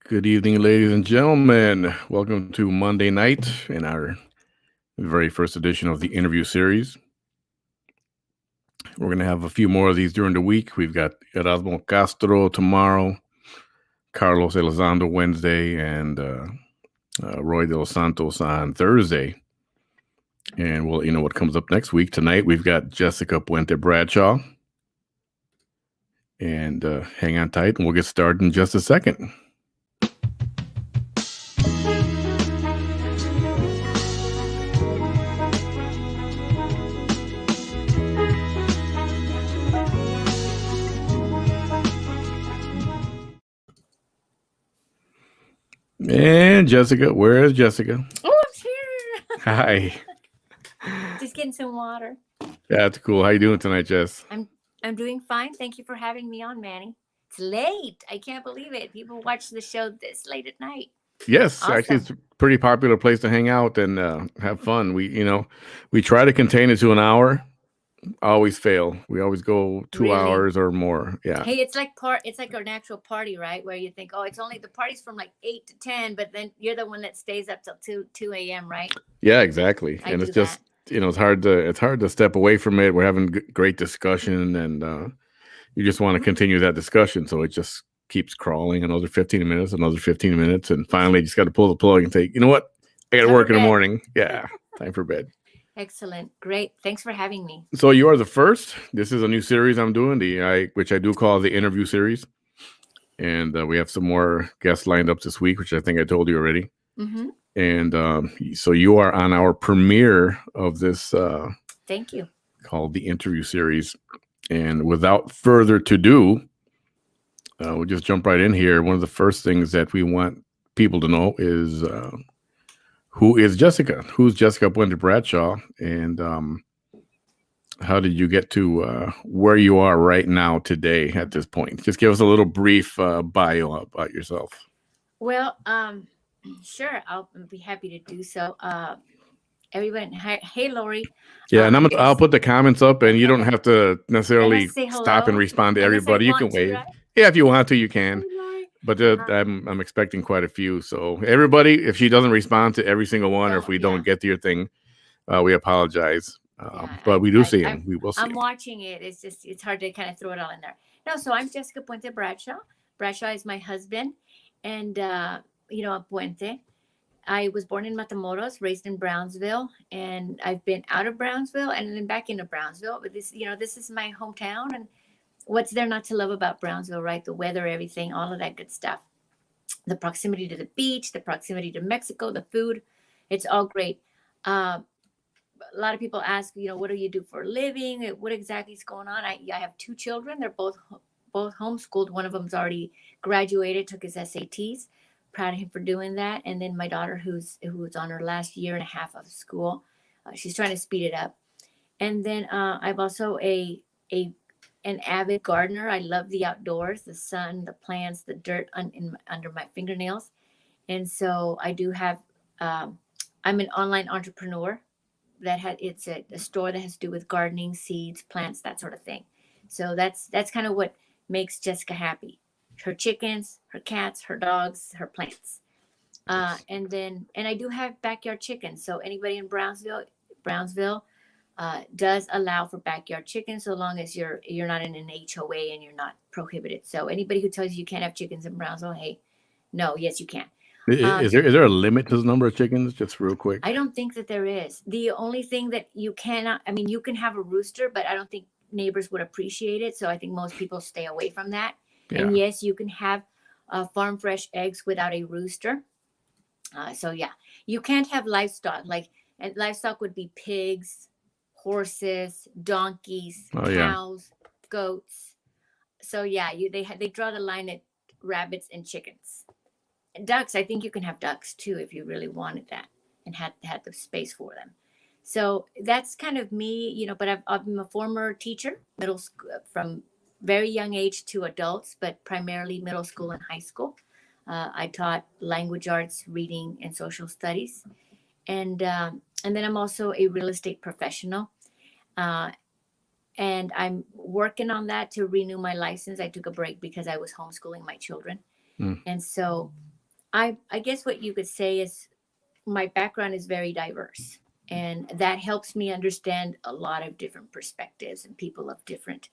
Good evening, ladies and gentlemen. Welcome to Monday night in our very first edition of the interview series. We're going to have a few more of these during the week. We've got Erasmo Castro tomorrow, Carlos Elizondo Wednesday, and Roy de los Santos on Thursday. And we'll, what comes up next week. Tonight, we've got Jessica Puente Bradshaw. And hang on tight, and we'll get started in just a second. And Jessica, where is Jessica? Oh, I'm here. Hi. Just getting some water. That's cool. How you doing tonight, Jess? I'm doing fine. Thank you for having me on, Manny. It's late. I can't believe it. People watch the show this late at night. Yes, awesome. Actually, it's a pretty popular place to hang out and have fun. We try to contain it to an hour. Always fail. We always go 2 hours or more. Yeah. Hey, it's like an actual party, right? Where you think, oh, it's only the party's from like 8 to 10, but then you're the one that stays up till 2 a.m., right? Yeah, exactly. And it's just it's hard to step away from it. We're having great discussion, and you just want to continue that discussion. So it just keeps crawling. Another 15 minutes, and finally, you just got to pull the plug and say, you know what? I got to work in the morning. Yeah, time for bed. Excellent. Great. Thanks for having me. So you are the first. This is a new series I'm doing, which I do call the interview series. And we have some more guests lined up this week, which I think I told you already. Mm-hmm. And so you are on our premiere of this. Thank you. Called the interview series. And without further ado, we'll just jump right in here. One of the first things that we want people to know is who is Jessica? Who's Jessica Puente Bradshaw? And how did you get to where you are right now today at this point? Just give us a little brief bio about yourself. Well, sure. I'll be happy to do so. Everyone, hey, Lori. Yeah, and I'll put the comments up, and you don't have to necessarily stop and respond to everybody. You can wave. Right? Yeah, if you want to, you can. But I'm expecting quite a few. So everybody, if she doesn't respond to every single one, or if we don't get to your thing, we apologize. But we do see them. We will see. I'm watching it. It's hard to kind of throw it all in there. No, so I'm Jessica Puente Bradshaw. Bradshaw is my husband, and Puente. I was born in Matamoros, raised in Brownsville, and I've been out of Brownsville and then back into Brownsville. But this is my hometown, and what's there not to love about Brownsville, right? The weather, everything, all of that good stuff. The proximity to the beach, the proximity to Mexico, the food, it's all great. A lot of people ask, what do you do for a living? What exactly is going on? I have 2 children. They're both homeschooled. One of them's already graduated, took his SATs. Proud of him for doing that. And then my daughter, who's on her last year and a half of school, she's trying to speed it up. And then I'm also an avid gardener. I love the outdoors, the sun, the plants, the dirt under my fingernails. And so I do have. I'm an online entrepreneur it's a store that has to do with gardening, seeds, plants, that sort of thing. So that's kind of what makes Jessica happy. Her chickens, her cats, her dogs, her plants. And I do have backyard chickens. So anybody in Brownsville does allow for backyard chickens, so long as you're not in an HOA and you're not prohibited. So anybody who tells you can't have chickens in Brownsville, hey, no, yes, you can. Is there a limit to the number of chickens, just real quick? I don't think that there is. The only thing that you cannot, you can have a rooster, but I don't think neighbors would appreciate it. So I think most people stay away from that. Yeah. And yes, you can have farm fresh eggs without a rooster. So yeah, you can't have livestock. And livestock would be pigs, horses, donkeys, cows, goats. So yeah, they draw the line at rabbits and chickens. And ducks, I think you can have ducks too if you really wanted that and had the space for them. So that's kind of me, but I've been a former teacher, middle school, from very young age to adults, but primarily middle school and high school. I taught language arts, reading, and social studies. And then I'm also a real estate professional. And I'm working on that to renew my license. I took a break because I was homeschooling my children. And so I guess what you could say is my background is very diverse, and that helps me understand a lot of different perspectives and people of different,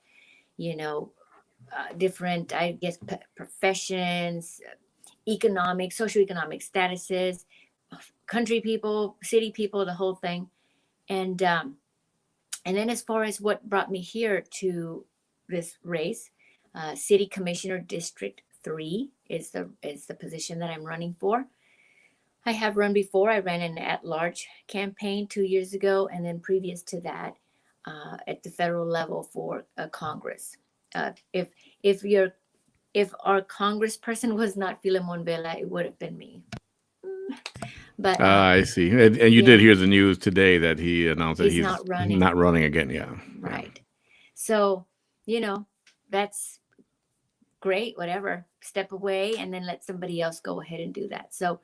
you know, different, I guess, professions, economic, socioeconomic statuses, country people, city people, the whole thing. And and then as far as what brought me here to this race, City Commissioner District 3 is the position that I'm running for. I have run before. I ran an at-large campaign 2 years ago, and then previous to that, at the federal level for Congress. If if our congressperson was not Filemon Vela, it would have been me. But I see. And you did hear the news today that he announced that he's not running again. Yeah. Right. Yeah. So, that's great. Whatever. Step away and then let somebody else go ahead and do that. So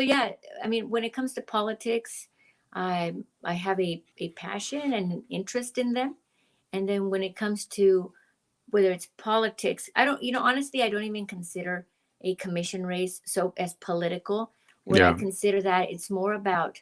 yeah, I mean, when it comes to politics, I have a passion and an interest in them. And then when it comes to whether it's politics, I don't, honestly, I don't even consider a commission race so as political. What I consider that it's more about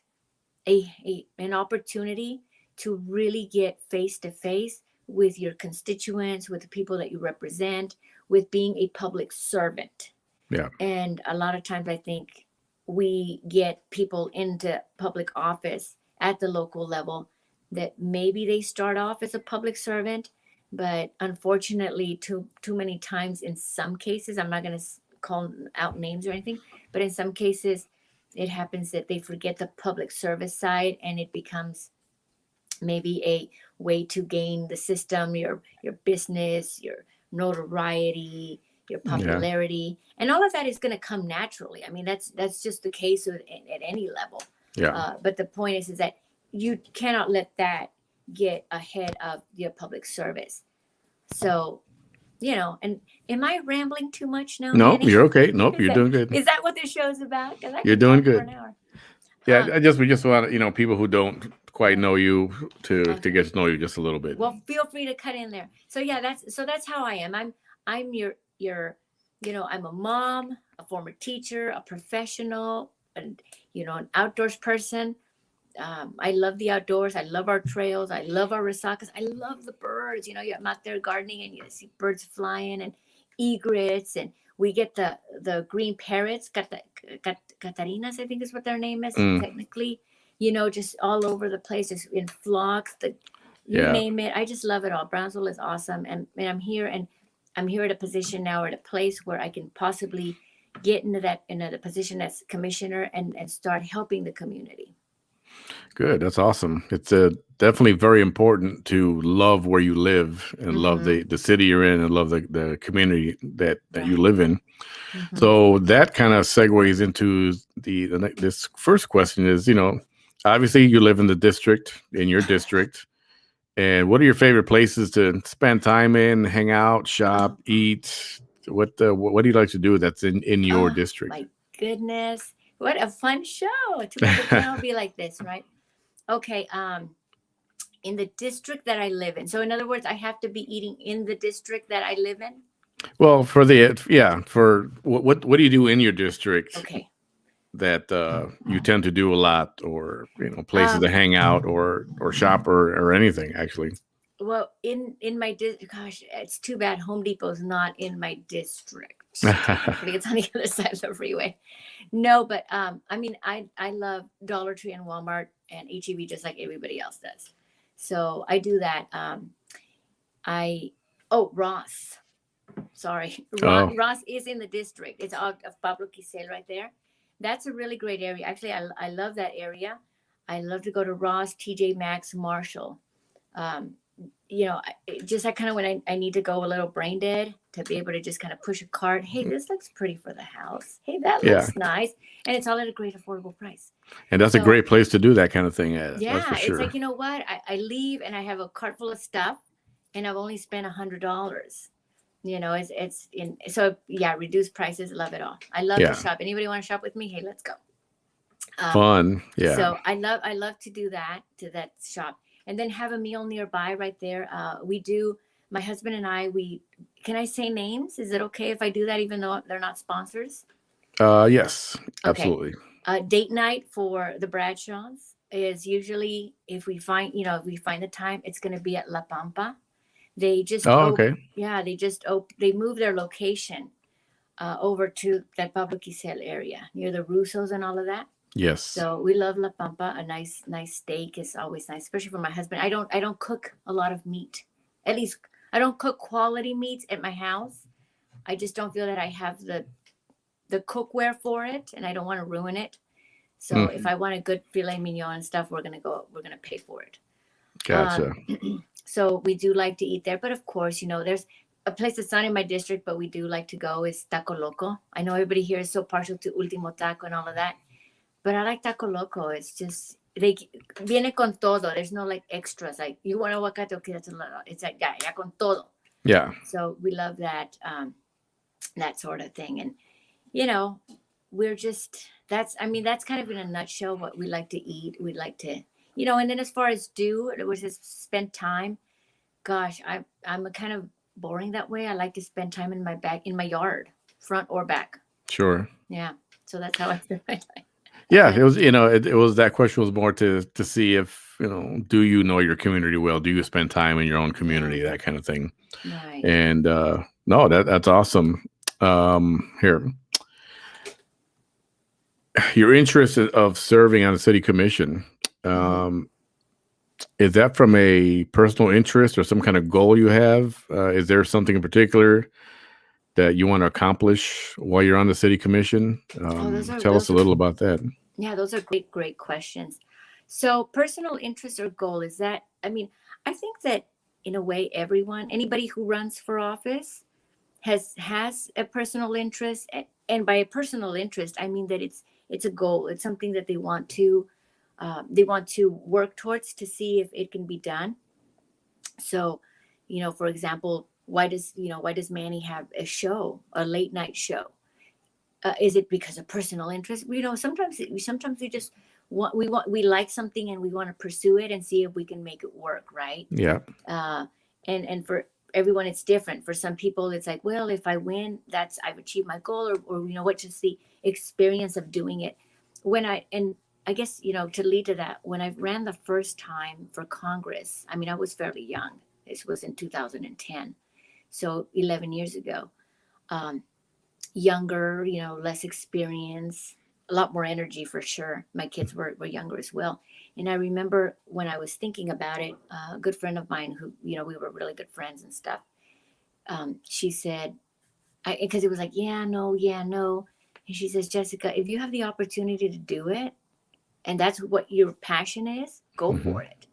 an opportunity to really get face to face with your constituents, with the people that you represent, with being a public servant. Yeah. And a lot of times I think we get people into public office at the local level that maybe they start off as a public servant, but unfortunately too many times in some cases, I'm not going to call out names or anything, but in some cases it happens that they forget the public service side and it becomes maybe a way to gain the system, your business, your notoriety, your popularity, and all of that is going to come naturally. I mean, that's just the case at any level. Yeah. But the point is that you cannot let that get ahead of your public service. So, and am I rambling too much now? No, Manny? you're okay. Nope, you're doing good. Is that what this show's about? You're doing good. For an hour. Yeah, we just want people who don't quite know you to get to know you just a little bit. Well, feel free to cut in there. So yeah, that's how I am. I'm your I'm a mom, a former teacher, a professional, and an outdoors person. I love the outdoors. I love our trails. I love our resacas. I love the birds. I'm out there gardening and you see birds flying and egrets, and we get the green parrots, Catarinas, I think is what their name is technically. Just all over the place, just in flocks. You name it. I just love it all. Brownsville is awesome, and I'm here, and I'm here at a position now, at a place where I can possibly get into the position as commissioner and start helping the community. Good. That's awesome. It's definitely very important to love where you live and love the city you're in and love the community that you live in. So that kind of segues into this first question is, obviously you live in your district. And what are your favorite places to spend time in, hang out, shop, eat? What do you like to do that's in your district? My goodness. What a fun show. Too bad it can't be like this, right? Okay. In the district that I live in. So in other words, I have to be eating in the district that I live in. Well, for what do you do in your district? Okay. That you tend to do a lot, or places to hang out or shop or anything actually. Well, in my district, gosh, it's too bad Home Depot's not in my district. I think it's on the other side of the freeway. No, but I mean, I love Dollar Tree and Walmart and HEB just like everybody else does. So I do that. Ross. Sorry. Ross is in the district. It's out of Pablo Quisel right there. That's a really great area. Actually, I love that area. I love to go to Ross, TJ Maxx, Marshall. Just kind of when I need to go a little brain dead, to be able to just kind of push a cart. Hey, this looks pretty for the house. Hey, that looks nice. And it's all at a great affordable price. And that's a great place to do that kind of thing. Yeah, that's for sure. It's like, you know what? I leave and I have a cart full of stuff and I've only spent $100. Reduced prices. Love it all. I love to shop. Anybody want to shop with me? Hey, let's go. Fun. Yeah. So I love to do that, to that shop, and then have a meal nearby right there. We do, my husband and I, can I say names? Is it okay if I do that even though they're not sponsors? Yes, Okay. absolutely. Date night for the Bradshaws is usually, if we find the time, it's going to be at La Pampa. They just Oh, okay. they moved their location over to that Pablo Quisel area near the Russos and all of that. Yes. So we love La Pampa. A nice steak is always nice, especially for my husband. I don't cook a lot of meat. At least I don't cook quality meats at my house. I just don't feel that I have the cookware for it, and I don't want to ruin it. So if Mhm. I want a good filet mignon and stuff, we're gonna pay for it. Gotcha. So we do like to eat there, but of course, there's a place that's not in my district, but we do like to go is Taco Loco. I know everybody here is so partial to Ultimo Taco and all of that, but I like Taco Loco. It's just they viene con todo. There's no like extras. Like you want aguacate, okay, that's a lot. It's like ya con todo. Yeah. So we love that that sort of thing, and you know, we're just that's kind of in a nutshell what we like to eat. We like to and then as far as it was just spend time. Gosh, I'm a kind of boring that way. I like to spend time in my yard, front or back. Sure. Yeah. So that's how I spend my time. Yeah, it was. It was that question was more to see if do you know your community well? Do you spend time in your own community? That kind of thing. Right. And no, that's awesome. Here, your interest of serving on the city commission. Is that from a personal interest or some kind of goal you have? Is there something in particular that you want to accomplish while you're on the city commission? Tell us a little about that. Yeah, those are great questions. So personal interest or goal is that, I think that in a way, anybody who runs for office has a personal interest. And by a personal interest, I mean that it's a goal. It's something that they want to work towards to see if it can be done. So, for example, why does Manny have a late night show? Is it because of personal interest? Sometimes we just we like something and we want to pursue it and see if we can make it work, right? Yeah. And for everyone, it's different. For some people, it's like, well, if I win, I've achieved my goal, or what, just the experience of doing it. I guess, to lead to that, when I ran the first time for Congress, I was fairly young. This was in 2010, so 11 years ago. Younger, less experience, a lot more energy for sure. My kids were younger as well. And I remember when I was thinking about it, a good friend of mine who, we were really good friends and stuff. She said, because it was like, yeah, no. And she says, Jessica, if you have the opportunity to do it, and that's what your passion is, go for it.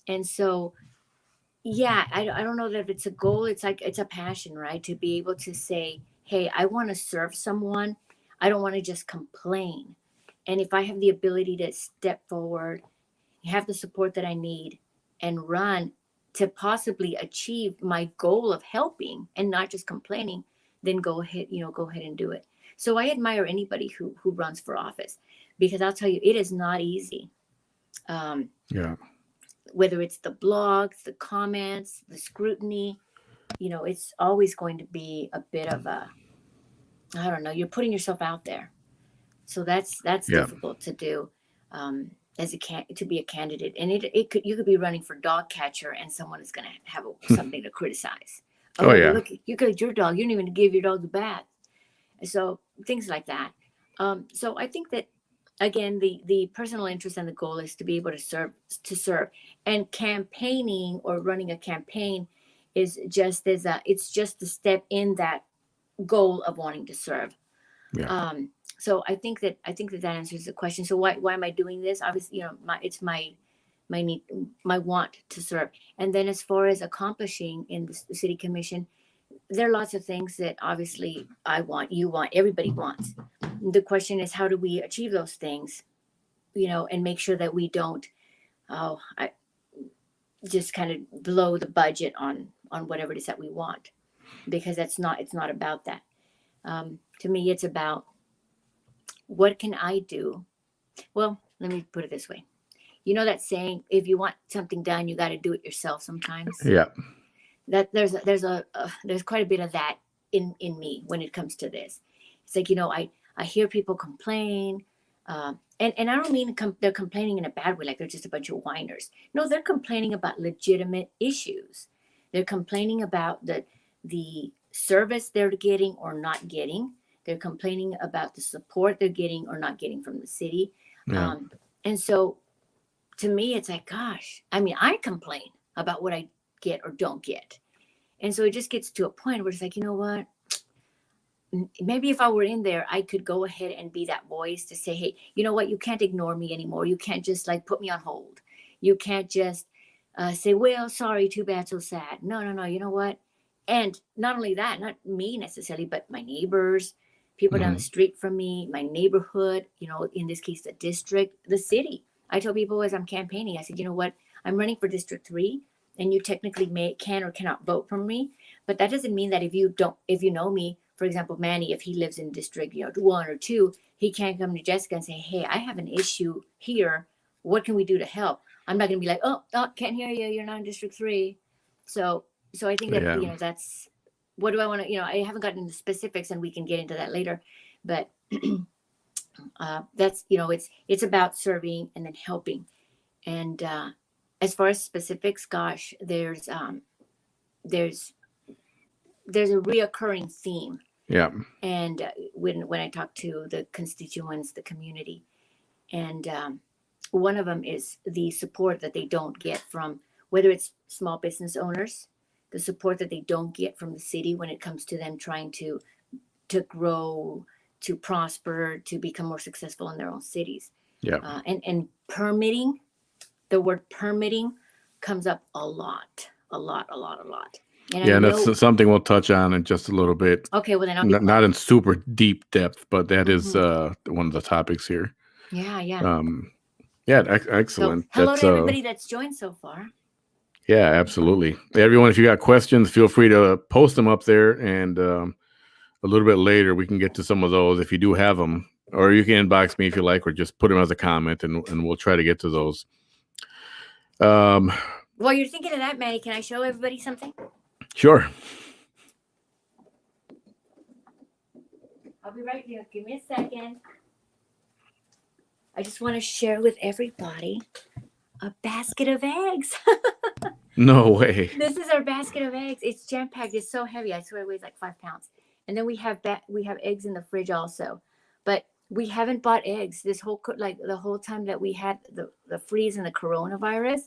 And so, yeah, I don't know that it's a goal. It's like, it's a passion, right? To be able to say, hey, I want to serve someone. I don't want to just complain. And if I have the ability to step forward, have the support that I need, and run to possibly achieve my goal of helping and not just complaining, then go ahead and do it. So I admire anybody who runs for office, because I'll tell you, it is not easy. Yeah. Whether it's the blogs, the comments, the scrutiny, it's always going to be a bit of I don't know, you're putting yourself out there. So that's difficult to do, to be a candidate. And you could be running for dog catcher and someone is going to have something to criticize. Oh, yeah. Look, you got your dog. You didn't even give your dog a bath. So things like that. So I think that, again, the personal interest and the goal is to be able to serve. And campaigning or running a campaign is just it's just a step in that goal of wanting to serve. Yeah. So I think that answers the question. So why am I doing this? Obviously, it's my need, my want to serve. And then as far as accomplishing in the city commission, there are lots of things that obviously I want, you want, everybody wants. The question is, how do we achieve those things, and make sure that we don't, I just kind of blow the budget on whatever it is that we want, because it's not about that. To me, it's about, what can I do? Well, let me put it this way. You know that saying, if you want something done, you got to do it yourself sometimes. Yeah. That there's quite a bit of that in me when it comes to this. It's like, I hear people complain. And I don't mean they're complaining in a bad way, like they're just a bunch of whiners. No, they're complaining about legitimate issues. They're complaining about the service they're getting or not getting. They're complaining about the support they're getting or not getting from the city. Yeah. And so to me, it's like, gosh, I mean, I complain about what I get or don't get. And so it just gets to a point where it's like, you know what? Maybe if I were in there, I could go ahead and be that voice to say, hey, you know what? You can't ignore me anymore. You can't just like put me on hold. You can't just say, well, sorry, too bad, so sad. No. You know what? And not only that, not me necessarily, but my neighbors, people down the street from me, my neighborhood, you know, in this case, the district, the city. I tell people as I'm campaigning, I said, you know what? I'm running for District 3, and you technically can or cannot vote for me. But that doesn't mean that if you know me, for example, Manny, if he lives in District 1 or 2, he can't come to Jessica and say, hey, I have an issue here. What can we do to help? I'm not going to be like, oh, can't hear you. You're not in District 3. So I think that, you know, that's, what do I want to, you know, I haven't gotten into specifics and we can get into that later. But that's, you know, it's about serving and then helping. And as far as specifics, gosh, there's a reoccurring theme. Yeah. And when I talk to the constituents, the community, and one of them is the support that they don't get from, whether it's small business owners, the support that they don't get from the city when it comes to them trying to grow, to prosper, to become more successful in their own cities. Yeah. And permitting, the word permitting comes up a lot. And that's something we'll touch on in just a little bit. Okay, well then I'll not in super deep depth, but that is one of the topics here. Yeah. Excellent. So, hello to everybody that's joined so far. Yeah, absolutely. Everyone, if you got questions, feel free to post them up there, and a little bit later we can get to some of those if you do have them, or you can inbox me if you like, or just put them as a comment, and we'll try to get to those. While you're thinking of that, Manny, can I show everybody something? Sure. I'll be right here. Give me a second. I just want to share with everybody a basket of eggs. No way. This is our basket of eggs. It's jam-packed. It's so heavy. I swear it weighs like 5 pounds. And then we have eggs in the fridge also. But we haven't bought eggs the whole time that we had the freeze and the coronavirus.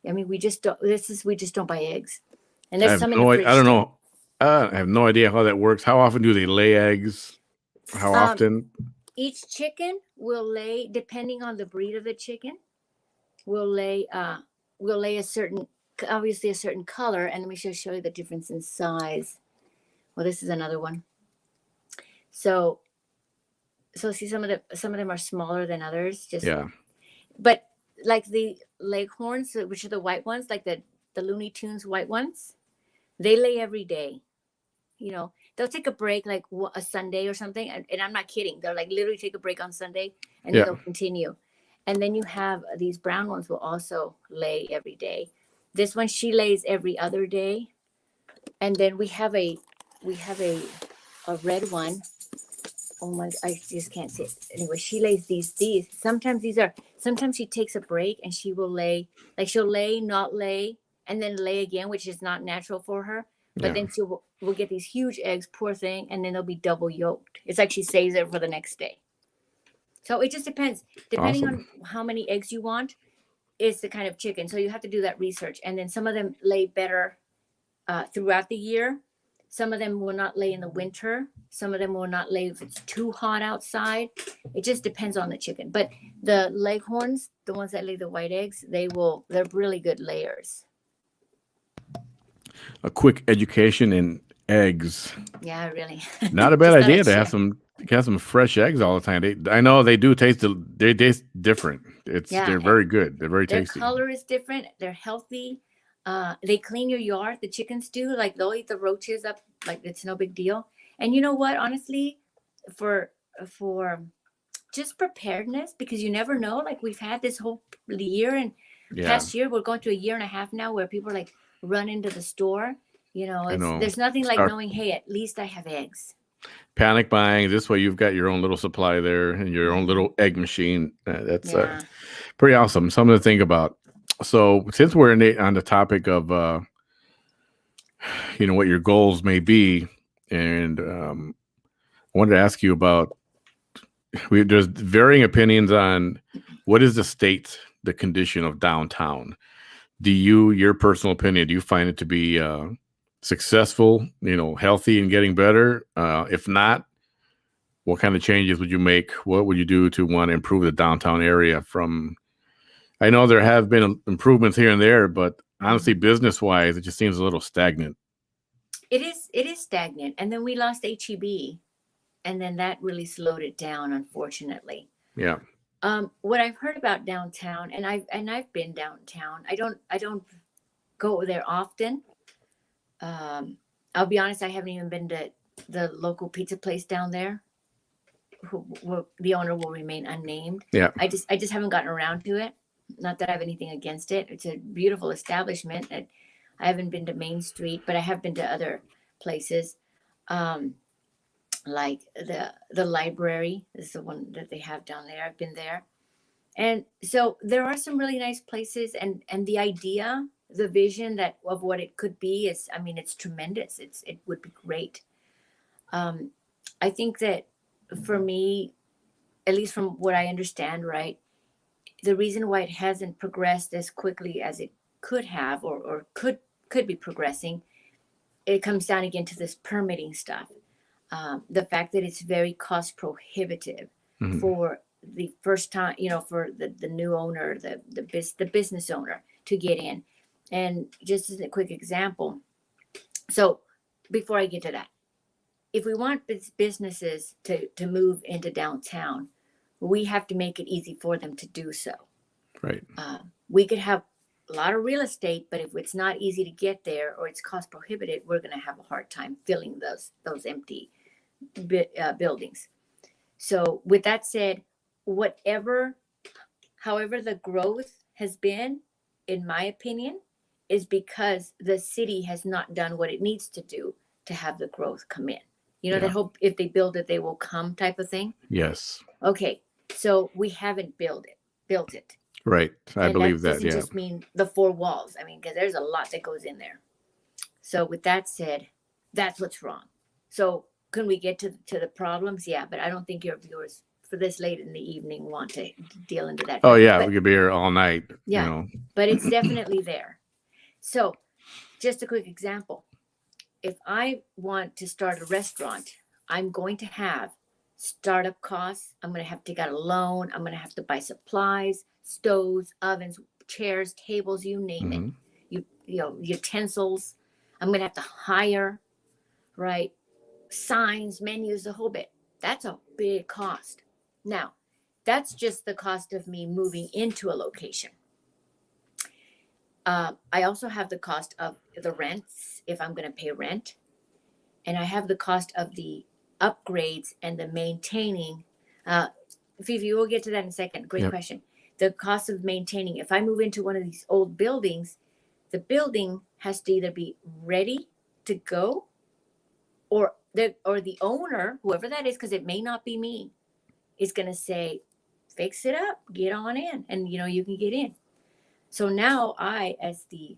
I mean, we just don't buy eggs. And there's some in the fridge. I don't know. I have no idea how that works. How often do they lay eggs? How often? Each chicken will lay, depending on the breed of the chicken, will lay a certain color. And let me just show you the difference in size. Well, this is another one. So see, some of them are smaller than others. But like the Leghorns, which are the white ones, like the Looney Tunes white ones, they lay every day. You know, they'll take a break like a Sunday or something, and I'm not kidding. They'll like literally take a break on Sunday, and they'll continue. And then you have these brown ones will also lay every day. This one, she lays every other day, and then we have a red one. Oh my! I just can't see it. Anyway, she lays these. Sometimes she takes a break and she will lay. Like she'll lay, not lay, and then lay again, which is not natural for her. But then we'll get these huge eggs, poor thing, and then they'll be double yolked. It's like she saves it for the next day. So it just depends. Depending on how many eggs you want, is the kind of chicken. So you have to do that research. And then some of them lay better throughout the year. Some of them will not lay in the winter. Some of them will not lay if it's too hot outside. It just depends on the chicken. But the Leghorns, the ones that lay the white eggs, they're really good layers. A quick education in eggs. Yeah, really. Not a bad idea to have some fresh eggs all the time. I know they do taste different. They're very good. They're very tasty. Their color is different. They're healthy. They clean your yard. The chickens do. Like they'll eat the roaches up. Like it's no big deal. And you know what? Honestly, for just preparedness, because you never know. Like we've had this whole year and past year, we're going through a year and a half now where people like run into the store. You know, there's nothing like knowing, hey, at least I have eggs. Panic buying. This way, you've got your own little supply there and your own little egg machine. That's Yeah. pretty awesome. Something to think about. So, since we're on the topic of, what your goals may be, and I wanted to ask you about. There's varying opinions on what is the condition of downtown. Your personal opinion, do you find it to be successful, healthy and getting better? If not, what kind of changes would you make? What would you do to want to improve the downtown area I know there have been improvements here and there, but honestly, business-wise, it just seems a little stagnant. It is stagnant. And then we lost HEB, and then that really slowed it down, unfortunately. Yeah. What I've heard about downtown, and I've been downtown. I don't go there often. I'll be honest, I haven't even been to the local pizza place down there. The owner will remain unnamed. Yeah. I just haven't gotten around to it. Not that I have anything against it. It's a beautiful establishment. I haven't been to Main Street, but I have been to other places. Like the library is the one that they have down there. I've been there. And so there are some really nice places, and the idea, the vision of what it could be is, it's tremendous. It would be great. I think that for me, at least from what I understand, right, the reason why it hasn't progressed as quickly as it could have, or could be progressing, it comes down again to this permitting stuff. The fact that it's very cost prohibitive for the first time, for the new owner, the business owner to get in. And just as a quick example, so before I get to that, if we want businesses to move into downtown, we have to make it easy for them to do so. Right. We could have a lot of real estate, but if it's not easy to get there or it's cost prohibitive, we're going to have a hard time filling those empty buildings. So with that said, however the growth has been, in my opinion, is because the city has not done what it needs to do to have the growth come in. That hope if they build it, they will come type of thing. Yes. Okay. So we haven't built it. Right. I believe that. Doesn't just mean the four walls. Because there's a lot that goes in there. So with that said, that's what's wrong. So can we get to the problems? Yeah, but I don't think your viewers for this late in the evening want to deal into that. Oh yeah, we could be here all night. Yeah, but it's definitely there. So just a quick example. If I want to start a restaurant, I'm going to have startup costs. I'm going to have to get a loan. I'm going to have to buy supplies, stoves, ovens, chairs, tables, you name it. Utensils. I'm going to have to hire, right? Signs, menus, the whole bit. That's a big cost. Now, that's just the cost of me moving into a location. I also have the cost of the rents, if I'm going to pay rent. And I have the cost of the upgrades and the maintaining. Fifi, we'll get to that in a second. Great question. The cost of maintaining. If I move into one of these old buildings, the building has to either be ready to go, or the owner, whoever that is, because it may not be me, is going to say, fix it up, get on in, and you can get in. So now I, as the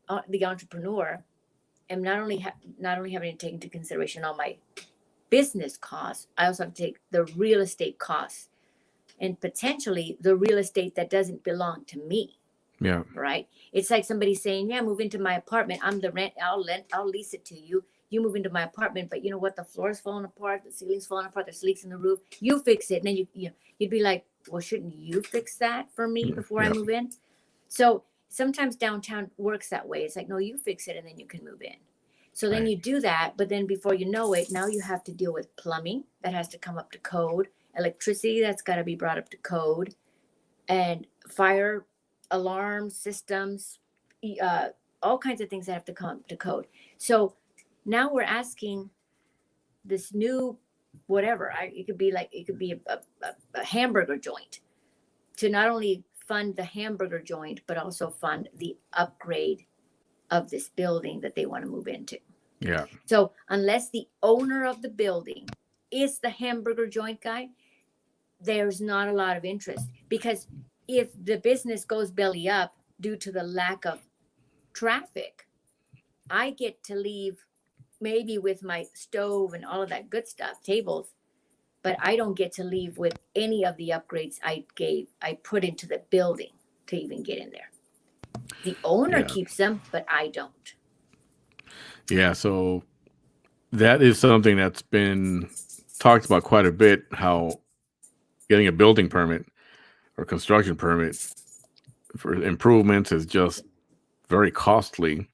entrepreneur, am not only having to take into consideration all my business costs, I also have to take the real estate costs, and potentially the real estate that doesn't belong to me. Yeah. Right. It's like somebody saying, "Yeah, move into my apartment. I'm the rent. I'll lease it to you. You move into my apartment, but you know what? The floor's falling apart. The ceiling's falling apart. There's leaks in the roof. You fix it." And then you'd be like, "Well, shouldn't you fix that for me before I move in?" So sometimes downtown works that way. It's like, no, you fix it and then you can move in. So then you do that, but then before you know it, now you have to deal with plumbing that has to come up to code, electricity that's got to be brought up to code, and fire alarm systems, all kinds of things that have to come up to code. So now we're asking this new whatever, it could be a hamburger joint, to not only fund the hamburger joint, but also fund the upgrade of this building that they want to move into. Yeah. So unless the owner of the building is the hamburger joint guy, there's not a lot of interest, because if the business goes belly up due to the lack of traffic, I get to leave maybe with my stove and all of that good stuff, tables, but I don't get to leave with any of the upgrades I put into the building to even get in there. The owner keeps them, but I don't. Yeah, so that is something that's been talked about quite a bit, how getting a building permit or construction permit for improvements is just very costly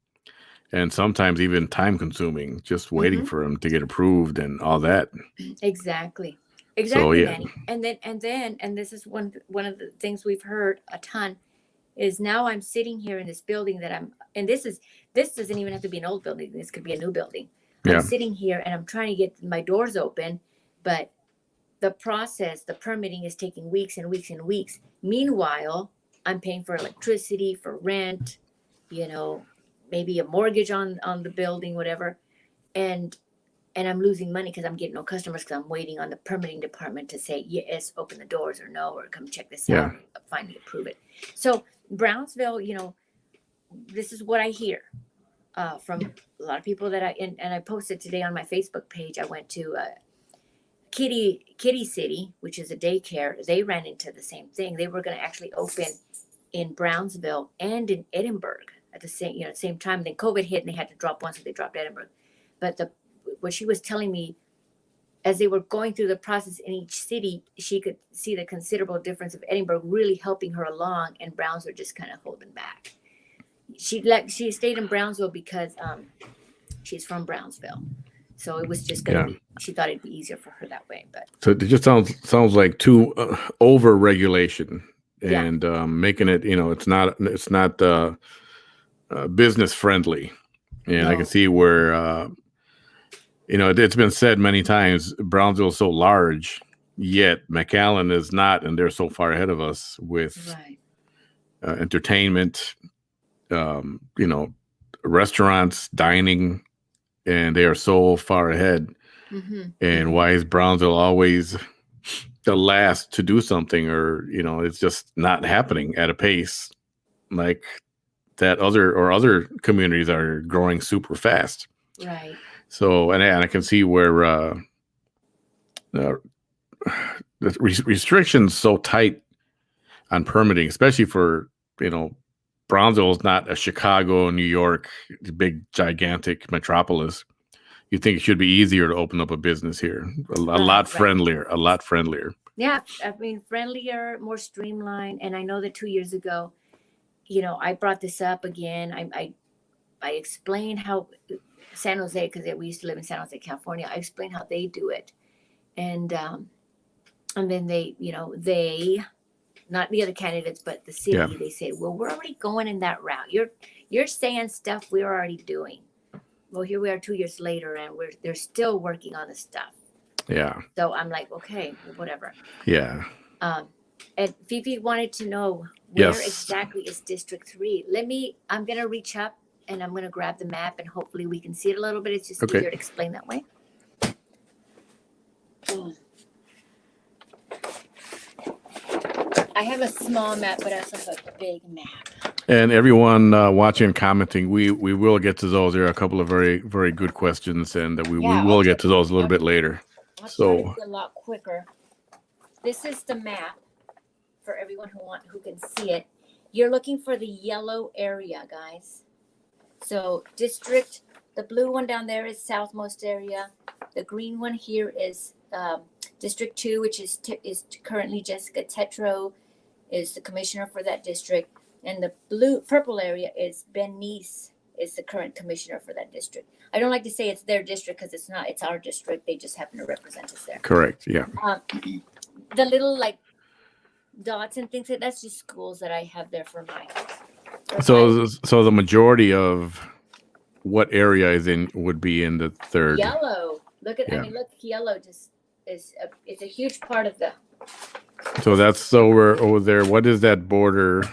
and sometimes even time consuming, just waiting for them to get approved and all that. Exactly. So, yeah. Manny. And this is one of the things we've heard a ton, is now I'm sitting here in this building and this doesn't even have to be an old building. This could be a new building. Yeah. I'm sitting here and I'm trying to get my doors open, but the process, the permitting is taking weeks and weeks and weeks. Meanwhile, I'm paying for electricity, for rent, maybe a mortgage on the building, whatever. And I'm losing money because I'm getting no customers, because I'm waiting on the permitting department to say, yes, open the doors, or no, or come check this out, finally approve it. So Brownsville, this is what I hear from a lot of people that and I posted today on my Facebook page. I went to Kitty City, which is a daycare. They ran into the same thing. They were going to actually open in Brownsville and in Edinburgh at the same time. Then COVID hit and they had to drop one, so they dropped Edinburgh. But what she was telling me, as they were going through the process in each city, she could see the considerable difference of Edinburgh really helping her along, and Brownsville just kind of holding back. She stayed in Brownsville because she's from Brownsville, so it was just gonna be. She thought it'd be easier for her that way. But so it just sounds like too over regulation and making it. It's not business friendly, and no. I can see where. It's been said many times, Brownsville is so large, yet McAllen is not, and they're so far ahead of us with entertainment, restaurants, dining, and they are so far ahead. Mm-hmm. And why is Brownsville always the last to do something, or, it's just not happening at a pace like that other communities are growing super fast. Right. So, and I can see where the restrictions so tight on permitting, especially for, Brownsville is not a Chicago, New York, big, gigantic metropolis. You think it should be easier to open up a business here, a lot friendlier. Yeah, I mean, friendlier, more streamlined. And I know that 2 years ago, I brought this up again. I explained how San Jose, because we used to live in San Jose, California. I explained how they do it, and then they, not the other candidates, but the city, they say, well, we're already going in that route. You're saying stuff we're already doing. Well, here we are 2 years later, and they're still working on the stuff. Yeah. So I'm like, okay, whatever. Yeah. And Fifi wanted to know where exactly is District 3. I'm gonna reach up. And I'm going to grab the map, and hopefully we can see it a little bit. It's just easier to explain that way. I have a small map, but I also have a big map. And everyone watching and commenting, we will get to those. There are a couple of very, very good questions, and we will get to those a little bit later. I'll try to be a lot quicker. This is the map for everyone who can see it. You're looking for the yellow area, guys. So district, the blue one down there is southmost area. The green one here is District 2, which is currently Jessica Tetro is the commissioner for that district. And the purple area is Ben Neese is the current commissioner for that district. I don't like to say it's their district because it's not. It's our district. They just happen to represent us there. Correct, yeah. The little dots and things, that's just schools that I have there for my... So the majority of what area would be in the third. Yellow. Look, yellow just is it's a huge part of the. So that's over there. What is that border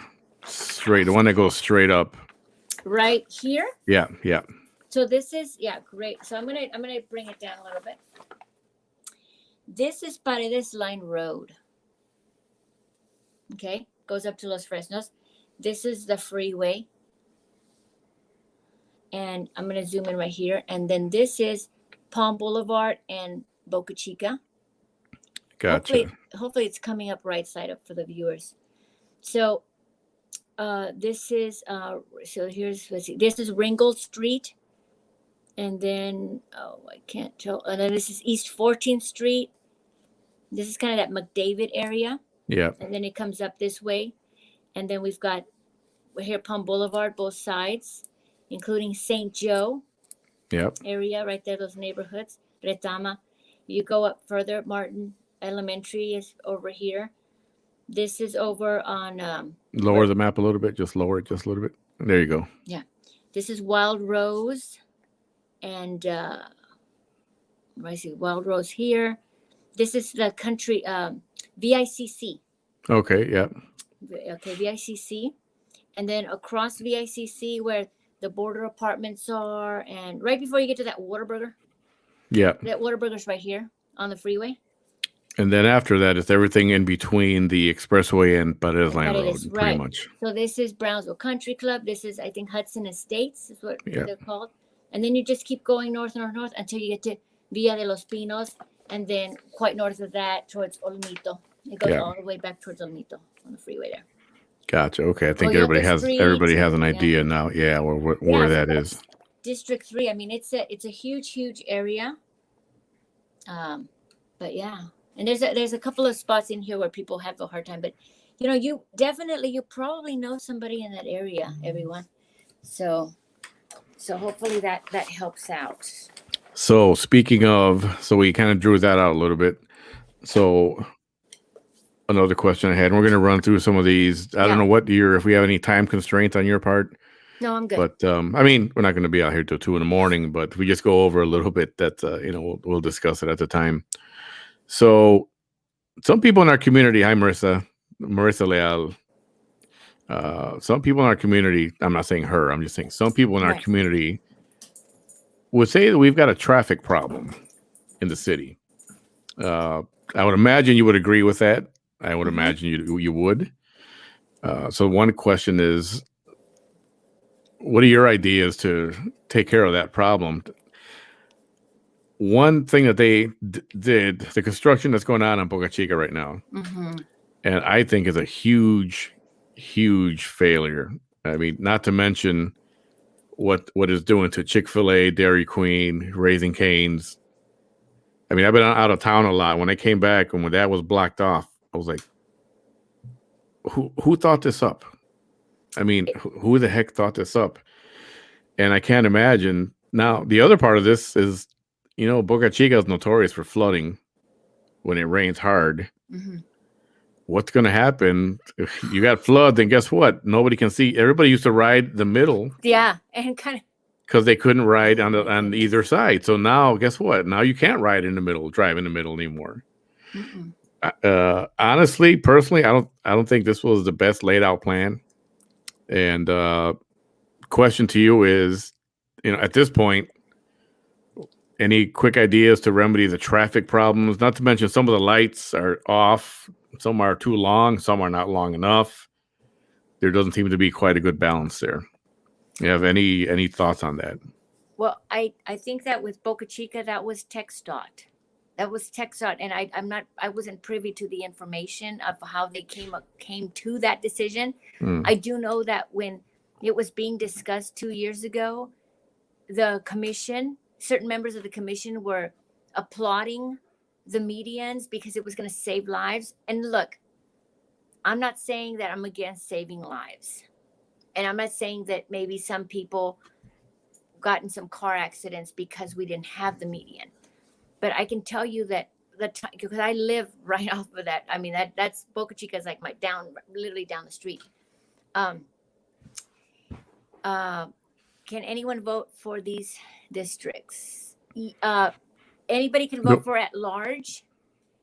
straight? The one that goes straight up. Right here? Yeah. So this is, yeah, great. So I'm gonna bring it down a little bit. This is Paredes Line Road. Okay, goes up to Los Fresnos. This is the freeway. And I'm gonna zoom in right here. And then this is Palm Boulevard and Boca Chica. Gotcha. Hopefully it's coming up right side up for the viewers. So this is so here's, let's see, this is Ringgold Street. And then, oh, I can't tell. And then this is East 14th Street. This is kind of that McDavid area. Yeah. And then it comes up this way. And then we've got here Palm Boulevard, both sides, including St. Joe Yep. area right there, those neighborhoods. Retama. You go up further, Martin Elementary is over here. This is over on... Lower the map a little bit. Just lower it just a little bit. There you go. Yeah. This is Wild Rose. And I see Wild Rose here. This is the country VICC. Okay. Yeah. Okay, VICC. And then across VICC where the border apartments are, and right before you get to that Whataburger. Yeah. That Whataburger's right here on the freeway. And then after that, it's everything in between the expressway and Paredes Line Road, Paredes, pretty right. much. So this is Brownsville Country Club. This is, I think, Hudson Estates is what Yeah. they're called. And then you just keep going north until you get to Villa de los Pinos. And then quite north of that towards Olmito. It goes all the way back towards Olmito on the freeway there. Gotcha. Okay. I think Oyate everybody has an Street, idea now. Yeah. Where that is. District 3. I mean, it's a huge area. But yeah. And there's a couple of spots in here where people have a hard time. But, you probably know somebody in that area, everyone. So hopefully that helps out. So speaking of, so we kind of drew that out a little bit. So another question I had, and we're going to run through some of these. I don't know if we have any time constraints on your part. No, I'm good. But I mean, we're not going to be out here till 2 a.m. But if we just go over a little bit, that we'll discuss it at the time. So some people in our community, hi Marissa Leal. Some people in our community, I'm not saying her, I'm just saying some people in our community would say that we've got a traffic problem in the city. I would imagine you would agree with that. I would imagine you would. So one question is, what are your ideas to take care of that problem? One thing that they did, the construction that's going on in Boca Chica right now, and I think is a huge failure. I mean, not to mention what it's doing to Chick-fil-A, Dairy Queen, Raising Cane's. I mean, I've been out of town a lot. When I came back and when that was blocked off, I was like, who thought this up? I mean, who the heck thought this up? And I can't imagine. Now, the other part of this is, Boca Chica is notorious for flooding when it rains hard. What's going to happen if you got flood? Then guess what? Nobody can see. Everybody used to ride the middle. Yeah, and kind of because they couldn't ride on either side. So now, guess what? Now you can't ride in the middle, drive in the middle anymore. Honestly, personally, I don't think this was the best laid out plan. And question to you is, at this point, any quick ideas to remedy the traffic problems? Not to mention some of the lights are off. Some are too long. Some are not long enough. There doesn't seem to be quite a good balance there. You have any thoughts on that? Well, I think that with Boca Chica, that was TxDOT. That was TxDOT, and I wasn't privy to the information of how they came to that decision. I do know that when it was being discussed 2 years ago, the commission, certain members of the commission were applauding the medians because it was going to save lives. And look, I'm not saying that I'm against saving lives. And I'm not saying that maybe some people got in some car accidents because we didn't have the median. But I can tell you that because I live right off of that. I mean, that's Boca Chica is like literally down the street. Can anyone vote for these districts? Anybody can vote for at large.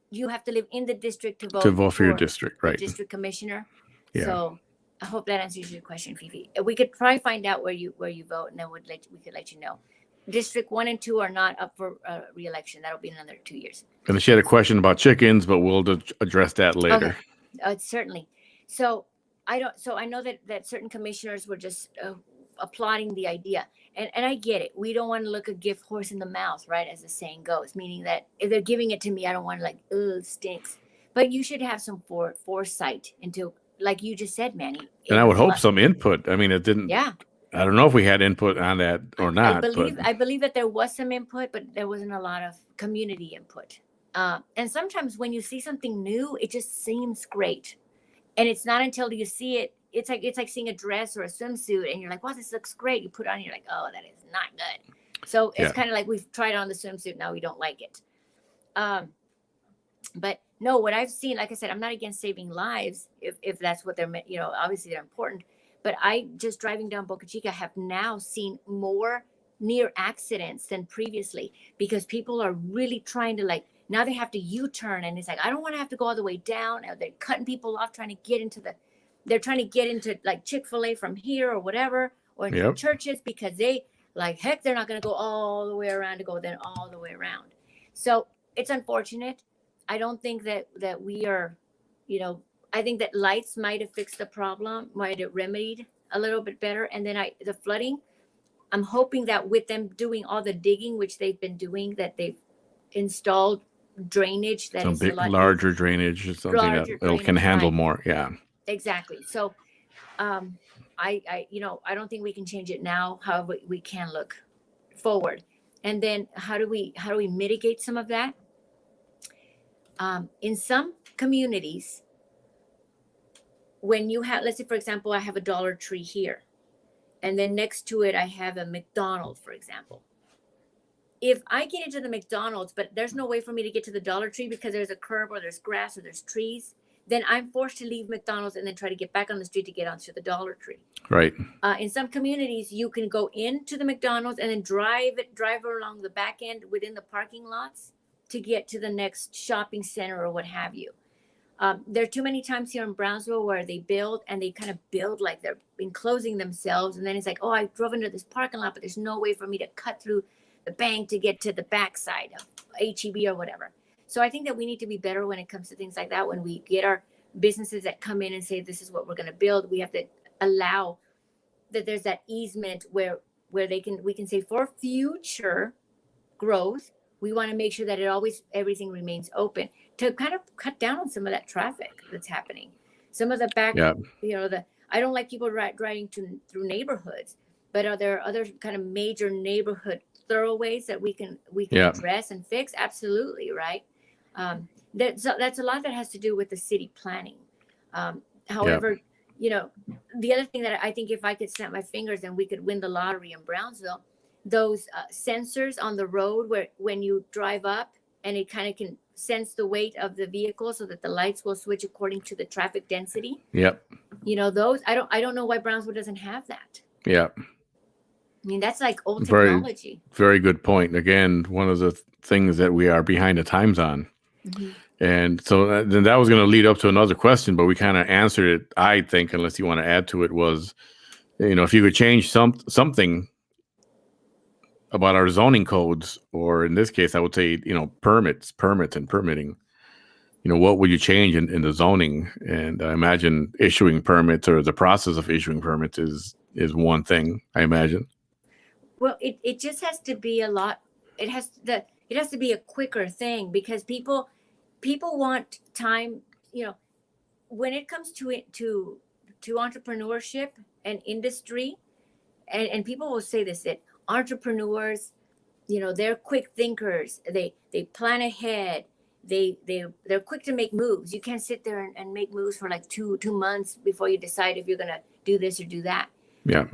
You have to live in the district to vote for your district, right? District commissioner. Yeah. So I hope that answers your question, Fifi. We could probably find out where you vote, and then we could let you know. District 1 and 2 are not up for re-election. That'll be another 2 years. And she had a question about chickens, but we'll address that later. Okay. Certainly. So I know that certain commissioners were just applauding the idea, and I get it. We don't want to look a gift horse in the mouth, right? As the saying goes, meaning that if they're giving it to me, I don't want to it stinks. But you should have some foresight into, like you just said, Manny. And I would hope some input. I mean, it didn't. Yeah. I don't know if we had input on that or not. I believe that there was some input, but there wasn't a lot of community input. And sometimes when you see something new, it just seems great. And it's not until you see it, it's like seeing a dress or a swimsuit and you're like, wow, this looks great. You put it on and you're like, oh, that is not good. So it's kind of like we've tried on the swimsuit. Now we don't like it. But no, what I've seen, like I said, I'm not against saving lives if that's what they're, obviously they're important. But I just driving down Boca Chica have now seen more near accidents than previously because people are really trying to now they have to U-turn and it's like, I don't want to have to go all the way down. They're cutting people off, trying to get into like Chick-fil-A from here or whatever, or into churches because they're not going to go all the way around to go then all the way around. So it's unfortunate. I don't think that we are, I think that lights might have fixed the problem, might have remedied a little bit better. And then the flooding, I'm hoping that with them doing all the digging, which they've been doing, that they've installed drainage that is a lot larger drainage or something that can handle more. Yeah, exactly. So I don't think we can change it now. However, we can look forward. And then how do we mitigate some of that? In some communities, when you have, let's say, for example, I have a Dollar Tree here, and then next to it, I have a McDonald's, for example. If I get into the McDonald's, but there's no way for me to get to the Dollar Tree because there's a curb or there's grass or there's trees, then I'm forced to leave McDonald's and then try to get back on the street to get onto the Dollar Tree. Right. In some communities, you can go into the McDonald's and then drive along the back end within the parking lots to get to the next shopping center or what have you. There are too many times here in Brownsville where they build and they kind of build like they're enclosing themselves. And then it's like, oh, I drove into this parking lot, but there's no way for me to cut through the bank to get to the backside of HEB or whatever. So I think that we need to be better when it comes to things like that. When we get our businesses that come in and say, this is what we're going to build, we have to allow that there's that easement where we can say for future growth, we want to make sure that everything remains open to kind of cut down on some of that traffic that's happening. Some of the back, I don't like people driving through neighborhoods, but are there other kind of major neighborhood thoroughways that we can address and fix? Absolutely, right. That's a lot that has to do with the city planning. However, the other thing that I think if I could snap my fingers and we could win the lottery in Brownsville, those sensors on the road where when you drive up and it kind of can sense the weight of the vehicle so that the lights will switch according to the traffic density. Yep. Those, I don't know why Brownsville doesn't have that. Yeah. I mean, that's like old technology. Very good point. Again, one of the things that we are behind the times on. Mm-hmm. And so then that was going to lead up to another question, but we kind of answered it, I think, unless you want to add to it, was, if you could change something about our zoning codes, or in this case, I would say, permits and permitting, what would you change in the zoning? And I imagine issuing permits or the process of issuing permits is one thing, I imagine. Well, it just has to be a lot. It has to be a quicker thing because people want time, when it comes to entrepreneurship and industry, and people will say this, that entrepreneurs, they're quick thinkers. They plan ahead. They're quick to make moves. You can't sit there and make moves for like two months before you decide if you're going to do this or do that. Yeah.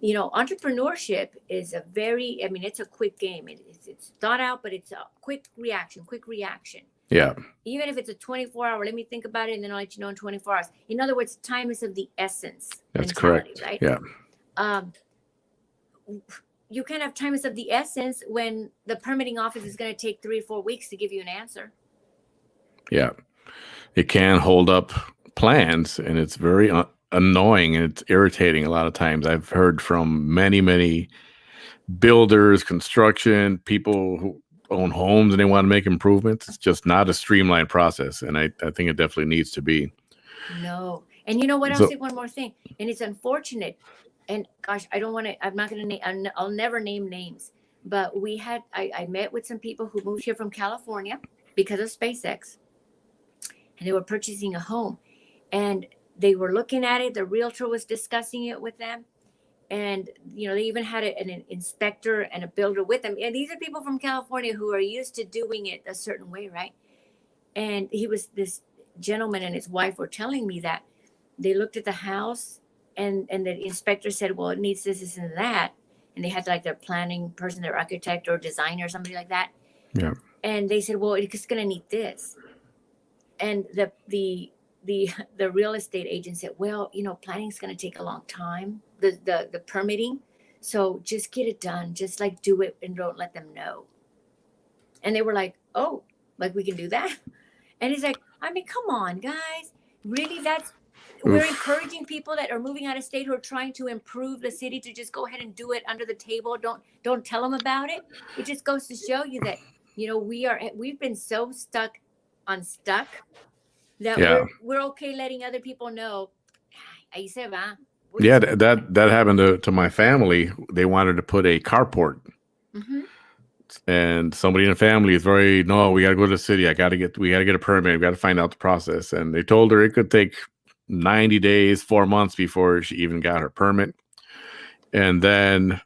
Entrepreneurship is it's a quick game. It's thought out, but it's a quick reaction. Yeah. Even if it's a 24-hour, let me think about it and then I'll let you know in 24 hours. In other words, time is of the essence. That's correct. Right? Yeah. You can't have time is of the essence when the permitting office is going to take 3 or 4 weeks to give you an answer. Yeah. It can hold up plans, and it's very annoying and it's irritating a lot of times. I've heard from many, many builders, construction, people who own homes and they want to make improvements. It's just not a streamlined process. And I think it definitely needs to be. No. And you know what? I'll So- say one more thing. And it's unfortunate. And gosh, I don't want to, I'm not going to name, I'll never name names. But I met with some people who moved here from California because of SpaceX. And they were purchasing a home. And they were looking at it. The realtor was discussing it with them. And, you know, they even had an inspector and a builder with them. And these are people from California who are used to doing it a certain way, right? And this gentleman and his wife were telling me that they looked at the house and the inspector said, well, it needs this and that. And they had like their planning person, their architect or designer or somebody like that. Yeah. And they said, well, it's going to need this. And the real estate agent said, well, you know, planning is going to take a long time, the permitting. So just get it done. Just like do it and don't let them know. And they were like, oh, like we can do that. And he's like, I mean, come on, guys. Really? We're encouraging people that are moving out of state who are trying to improve the city to just go ahead and do it under the table. Don't tell them about it. It just goes to show you that, you know, we've been so stuck that we're okay letting other people know. Ahí se va. Yeah, that happened to my family. They wanted to put a carport. Mm-hmm. And somebody in the family is we got to go to the city. We got to get a permit. We got to find out the process. And they told her it could take 90 days, 4 months before she even got her permit. And then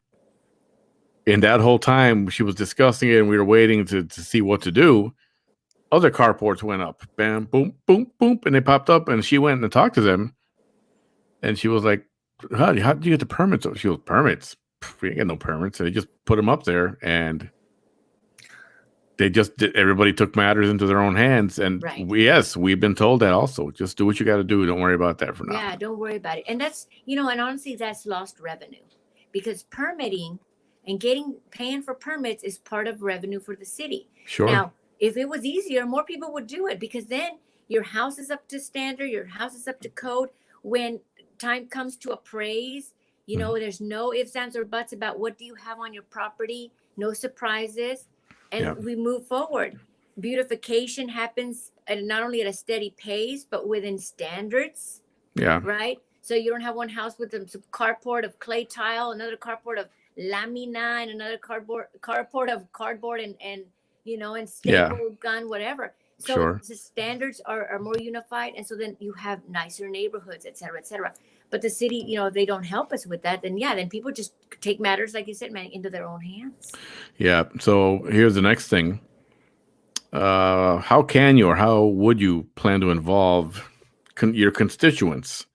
in that whole time, she was discussing it and we were waiting to see what to do. Other carports went up, bam, boom, boom, boom. And they popped up and she went and talked to them. And she was like, how did you get the permits? She was permits. We ain't get no permits. And they just put them up there and everybody took matters into their own hands. And right. We've been told that also. Just do what you got to do. Don't worry about that for now. Yeah, don't worry about it. And that's, you know, and honestly, that's lost revenue because permitting and paying for permits is part of revenue for the city. Sure. Now, if it was easier, more people would do it because then your house is up to standard, your house is up to code. When time comes to appraise, you know, there's no ifs, ands, or buts about what do you have on your property, no surprises. And we move forward. Beautification happens not only at a steady pace, but within standards. Yeah. Right? So you don't have one house with some carport of clay tile, another carport of lamina, and another carport of cardboard and you know, and staple gun, whatever. So the standards are more unified. And so then you have nicer neighborhoods, et cetera, et cetera. But the city, you know, if they don't help us with that, then people just take matters, like you said, man, into their own hands. Yeah. So here's the next thing. How can you or how would you plan to involve your constituents,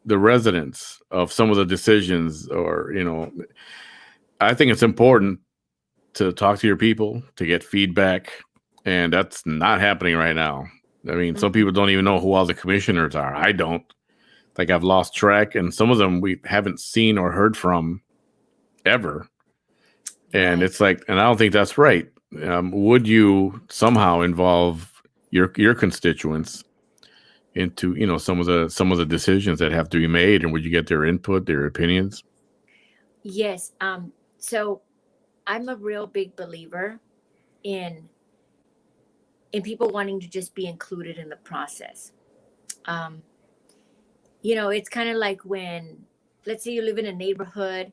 the residents of some of the decisions? Or, you know, I think it's important to talk to your people, to get feedback. And that's not happening right now. I mean, some people don't even know who all the commissioners are. I don't. Like, I've lost track, and some of them we haven't seen or heard from ever. And it's like, and I don't think that's right. Would you somehow involve your constituents into, you know, some of the decisions that have to be made, and would you get their input, their opinions? Yes. So I'm a real big believer in people wanting to just be included in the process. You know, it's kind of like when, let's say you live in a neighborhood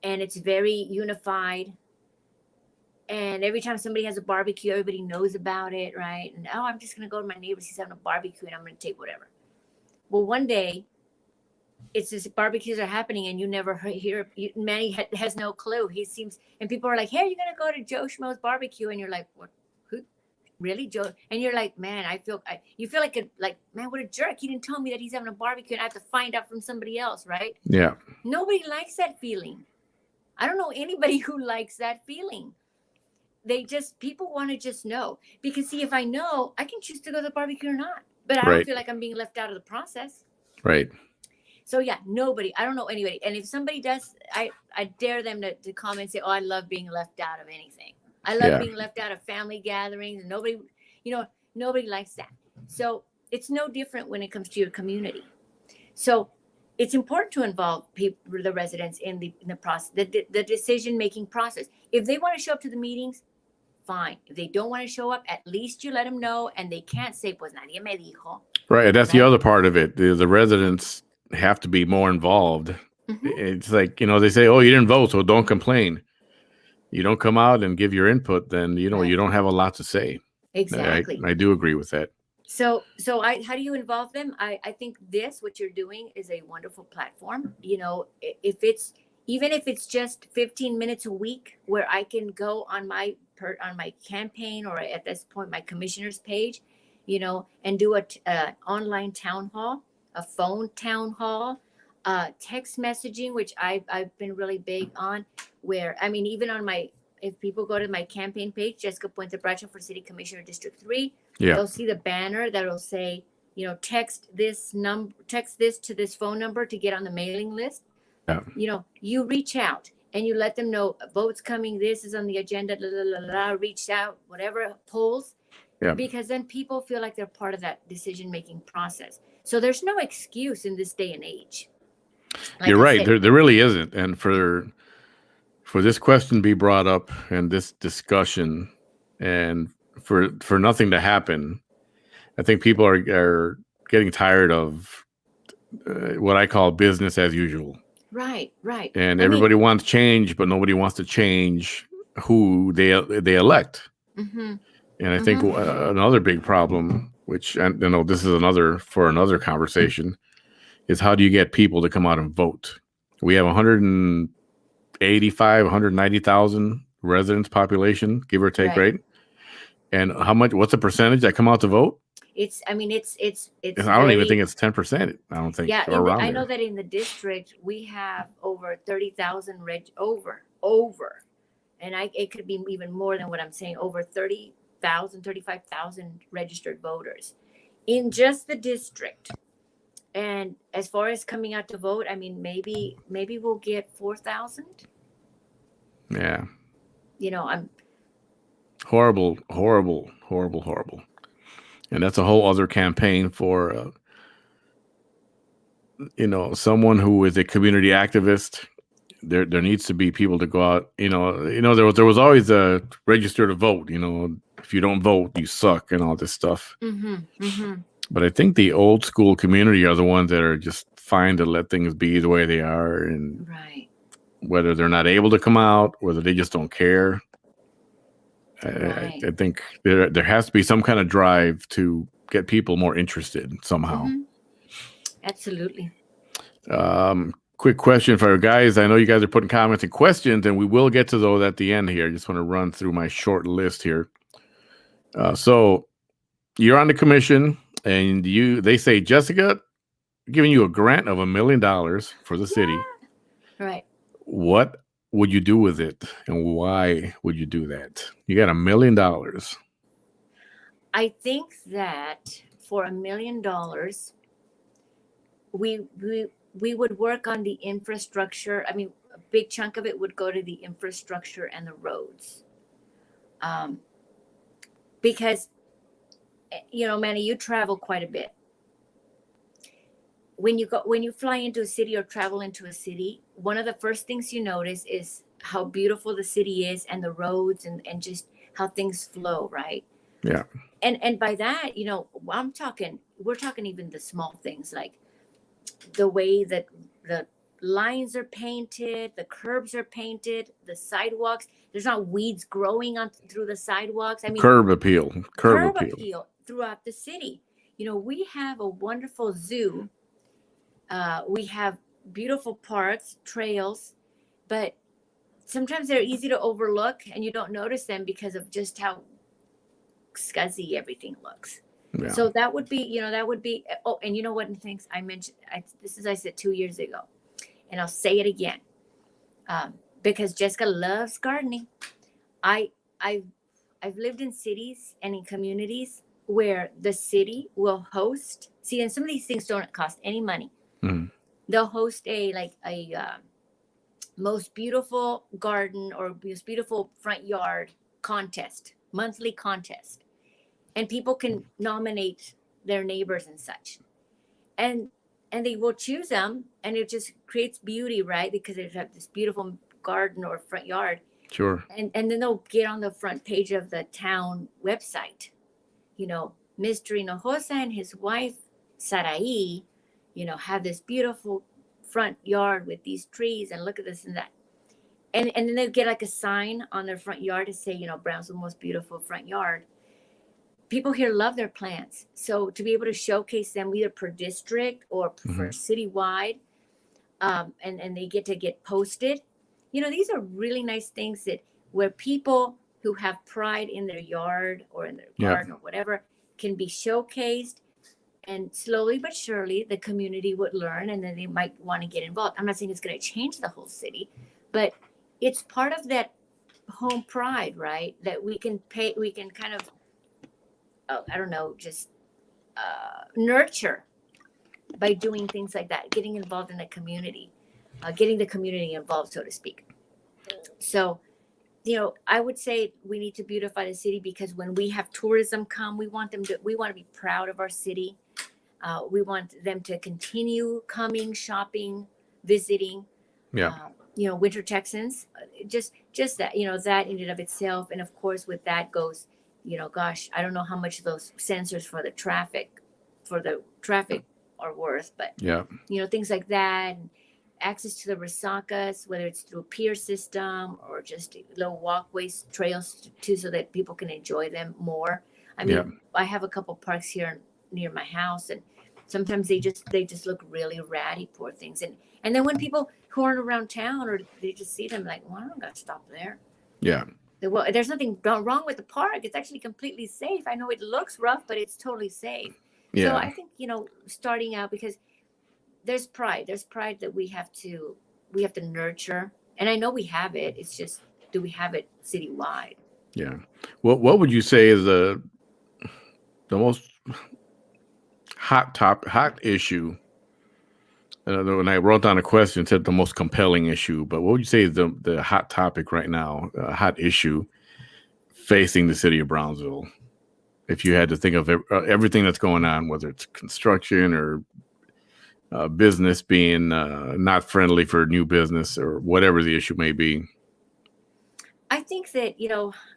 and it's very unified. And every time somebody has a barbecue, everybody knows about it, right? And, I'm just going to go to my neighbor's, he's having a barbecue and I'm going to take whatever. Well, one day, it's just barbecues are happening and you never hear, Manny has no clue. And people are like, hey, are you going to go to Joe Schmo's barbecue? And you're like, what? Really, Joe? And you're like, man, you feel like, man, what a jerk. He didn't tell me that he's having a barbecue and I have to find out from somebody else, right? Yeah. Nobody likes that feeling. I don't know anybody who likes that feeling. People want to just know. Because see, if I know, I can choose to go to the barbecue or not. But I don't feel like I'm being left out of the process. Right. So yeah, I don't know anybody. And if somebody does, I dare them to comment and say, oh, I love being left out of anything. I love being left out of family gatherings, and nobody likes that. So it's no different when it comes to your community. So it's important to involve people, the residents in the process, the decision-making process. If they want to show up to the meetings, fine. If they don't want to show up, at least you let them know, and they can't say, pues nadie me dijo. Right. That's the Right. other part of it. The residents have to be more involved. It's like, they say, oh, you didn't vote, so don't complain. You don't come out and give your input, then, you don't have a lot to say. Exactly. I do agree with that. So how do you involve them? I think what you're doing is a wonderful platform. If it's just 15 minutes a week where I can go on my campaign, or at this point, my commissioner's page, and do a online town hall, a phone town hall, text messaging, which I've been really big on, where, even if people go to my campaign page, Jessica Puente Bradshaw for City Commissioner District 3, they'll see the banner that'll say, text this to this phone number to get on the mailing list. Yeah. You reach out and you let them know votes coming, this is on the agenda, reach out, whatever polls. Yeah. Because then people feel like they're part of that decision-making process. So there's no excuse in this day and age. Like You're right. There really isn't. And for this question to be brought up and this discussion, and for nothing to happen, I think people are getting tired of what I call business as usual. Right. And everybody wants change, but nobody wants to change who they elect. Mm-hmm. And I think another big problem, which I know this is another conversation, is how do you get people to come out and vote? We have 190,000 residents population, give or take, right? And what's the percentage that come out to vote? It's I don't even think it's 10%. I don't think. Yeah, I know that in the district we have over 30,000 over, and it could be even more than what I'm saying, over 35,000 registered voters in just the district. And as far as coming out to vote, maybe we'll get 4,000. Yeah. I'm horrible. And that's a whole other campaign for, someone who is a community activist. There needs to be people to go out. There was always a register to vote. If you don't vote, you suck, and all this stuff. But I think the old school community are the ones that are just fine to let things be the way they are, and whether they're not able to come out, whether they just don't care. I think there has to be some kind of drive to get people more interested somehow. Absolutely. Quick question for you guys. I know you guys are putting comments and questions, and we will get to those at the end here. I just want to run through my short list here. So you're on the commission, and they say, Jessica, giving you a grant of $1 million for the city. Right. What would you do with it, and why would you do that? You got $1 million. I think that for $1 million, we would work on the infrastructure. A big chunk of it would go to the infrastructure and the roads. Because, Manny, you travel quite a bit. When you fly into a city or travel into a city, one of the first things you notice is how beautiful the city is, and the roads, and just how things flow, right? Yeah. And by that, we're talking even the small things, like the way that the lines are painted, the curbs are painted, the sidewalks. There's not weeds growing through the sidewalks. Curb appeal throughout the city. We have a wonderful zoo. We have beautiful parks, trails, but sometimes they're easy to overlook, and you don't notice them because of just how scuzzy everything looks. Yeah. So that would be. Oh, and what things I mentioned? I said 2 years ago, and I'll say it again, because Jessica loves gardening. I've lived in cities and in communities where the city will host. See, and some of these things don't cost any money. Mm-hmm. They'll host a most beautiful garden or most beautiful front yard monthly contest, and people can nominate their neighbors and such. And and they will choose them, and it just creates beauty, right? Because they have this beautiful garden or front yard. Sure. And then they'll get on the front page of the town website. Mr. Hinojosa and his wife, Sarai, have this beautiful front yard with these trees, and look at this and that. And then they'll get like a sign on their front yard to say, Brownsville's most beautiful front yard. People here love their plants. So to be able to showcase them either per district or for citywide, and they get posted, these are really nice things where people who have pride in their yard or in their garden or whatever can be showcased, and slowly but surely the community would learn, and then they might want to get involved. I'm not saying it's going to change the whole city, but it's part of that home pride, right? That we can kind of, just nurture by doing things like that, getting involved in the community, getting the community involved, so to speak. So, I would say we need to beautify the city, because when we have tourism come, we want to be proud of our city. We want them to continue coming, shopping, visiting. Yeah. Winter Texans, just that, that in and of itself. And of course, with that goes, gosh, I don't know how much those sensors for the traffic are worth, but things like that, and access to the resacas, whether it's through a pier system or just little walkways, trails too, so that people can enjoy them more. I mean, I have a couple parks here near my house, and sometimes they just look really ratty, poor things. And then when people who aren't around town, or they just see them, like, well, I don't got to stop there. Yeah. Well, there's nothing wrong with the park. It's actually completely safe. I know it looks rough, but it's totally safe. Yeah. So I think, starting out, because there's pride that we have to nurture. And I know we have it. It's just, do we have it citywide? Yeah. What would you say is the most hot issue? When I wrote down a question, it said the most compelling issue, but what would you say is the hot topic right now, hot issue facing the city of Brownsville? If you had to think of everything that's going on, whether it's construction or business being not friendly for new business, or whatever the issue may be. I think that,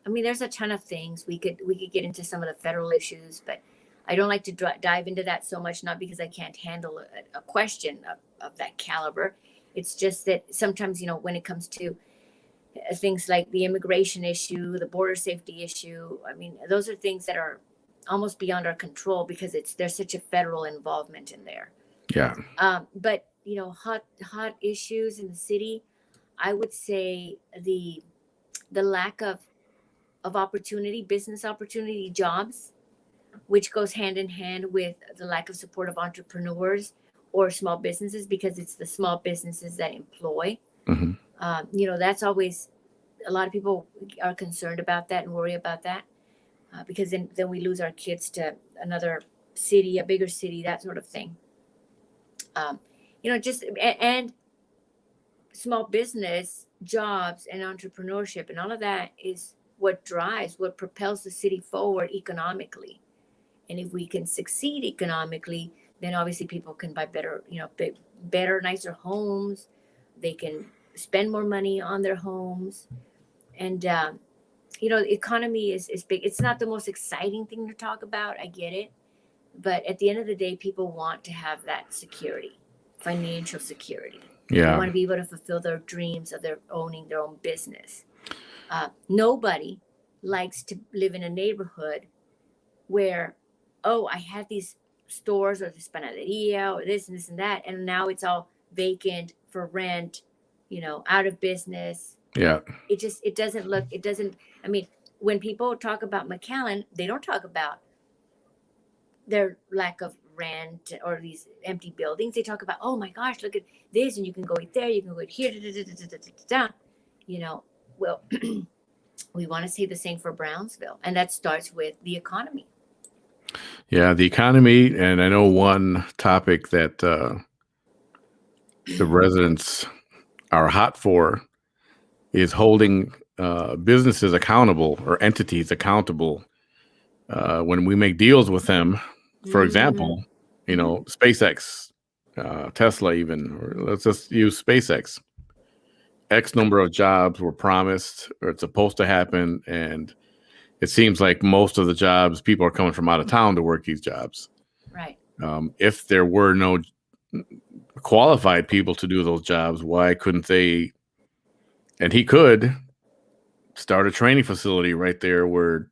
there's a ton of things. We could get into some of the federal issues, but I don't like to dive into that so much, not because I can't handle a question of that caliber. It's just that sometimes, when it comes to things like the immigration issue, the border safety issue, those are things that are almost beyond our control, because there's such a federal involvement in there. Yeah. But, hot issues in the city, I would say the lack of opportunity, business opportunity, jobs, which goes hand in hand with the lack of support of entrepreneurs or small businesses, because it's the small businesses that employ. That's always, a lot of people are concerned about that and worry about that, because then we lose our kids to another city, a bigger city, that sort of thing. And small business, jobs, and entrepreneurship, and all of that is what propels the city forward economically. And if we can succeed economically, then obviously people can buy better, nicer homes. They can spend more money on their homes. And, the economy is big. It's not the most exciting thing to talk about. I get it. But at the end of the day, people want to have that security, financial security. Yeah. They want to be able to fulfill their dreams of owning their own business. Nobody likes to live in a neighborhood where, I had these stores or this panaderia or this and this and that, and now it's all vacant for rent, out of business. Yeah. It doesn't, when people talk about McAllen, they don't talk about their lack of rent or these empty buildings. They talk about, oh my gosh, look at this, and you can go eat there, you can go eat here, well, we want to say the same for Brownsville, and that starts with the economy. Yeah, the economy, and I know one topic that the residents are hot for is holding businesses accountable, or entities accountable, when we make deals with them. For example, Spacex Tesla, even, or let's just use SpaceX. X number of jobs were promised, or it's supposed to happen, and it seems like most of the jobs, people are coming from out of town to work these jobs. Right. If there were no qualified people to do those jobs, why couldn't they? And he could start a training facility right there where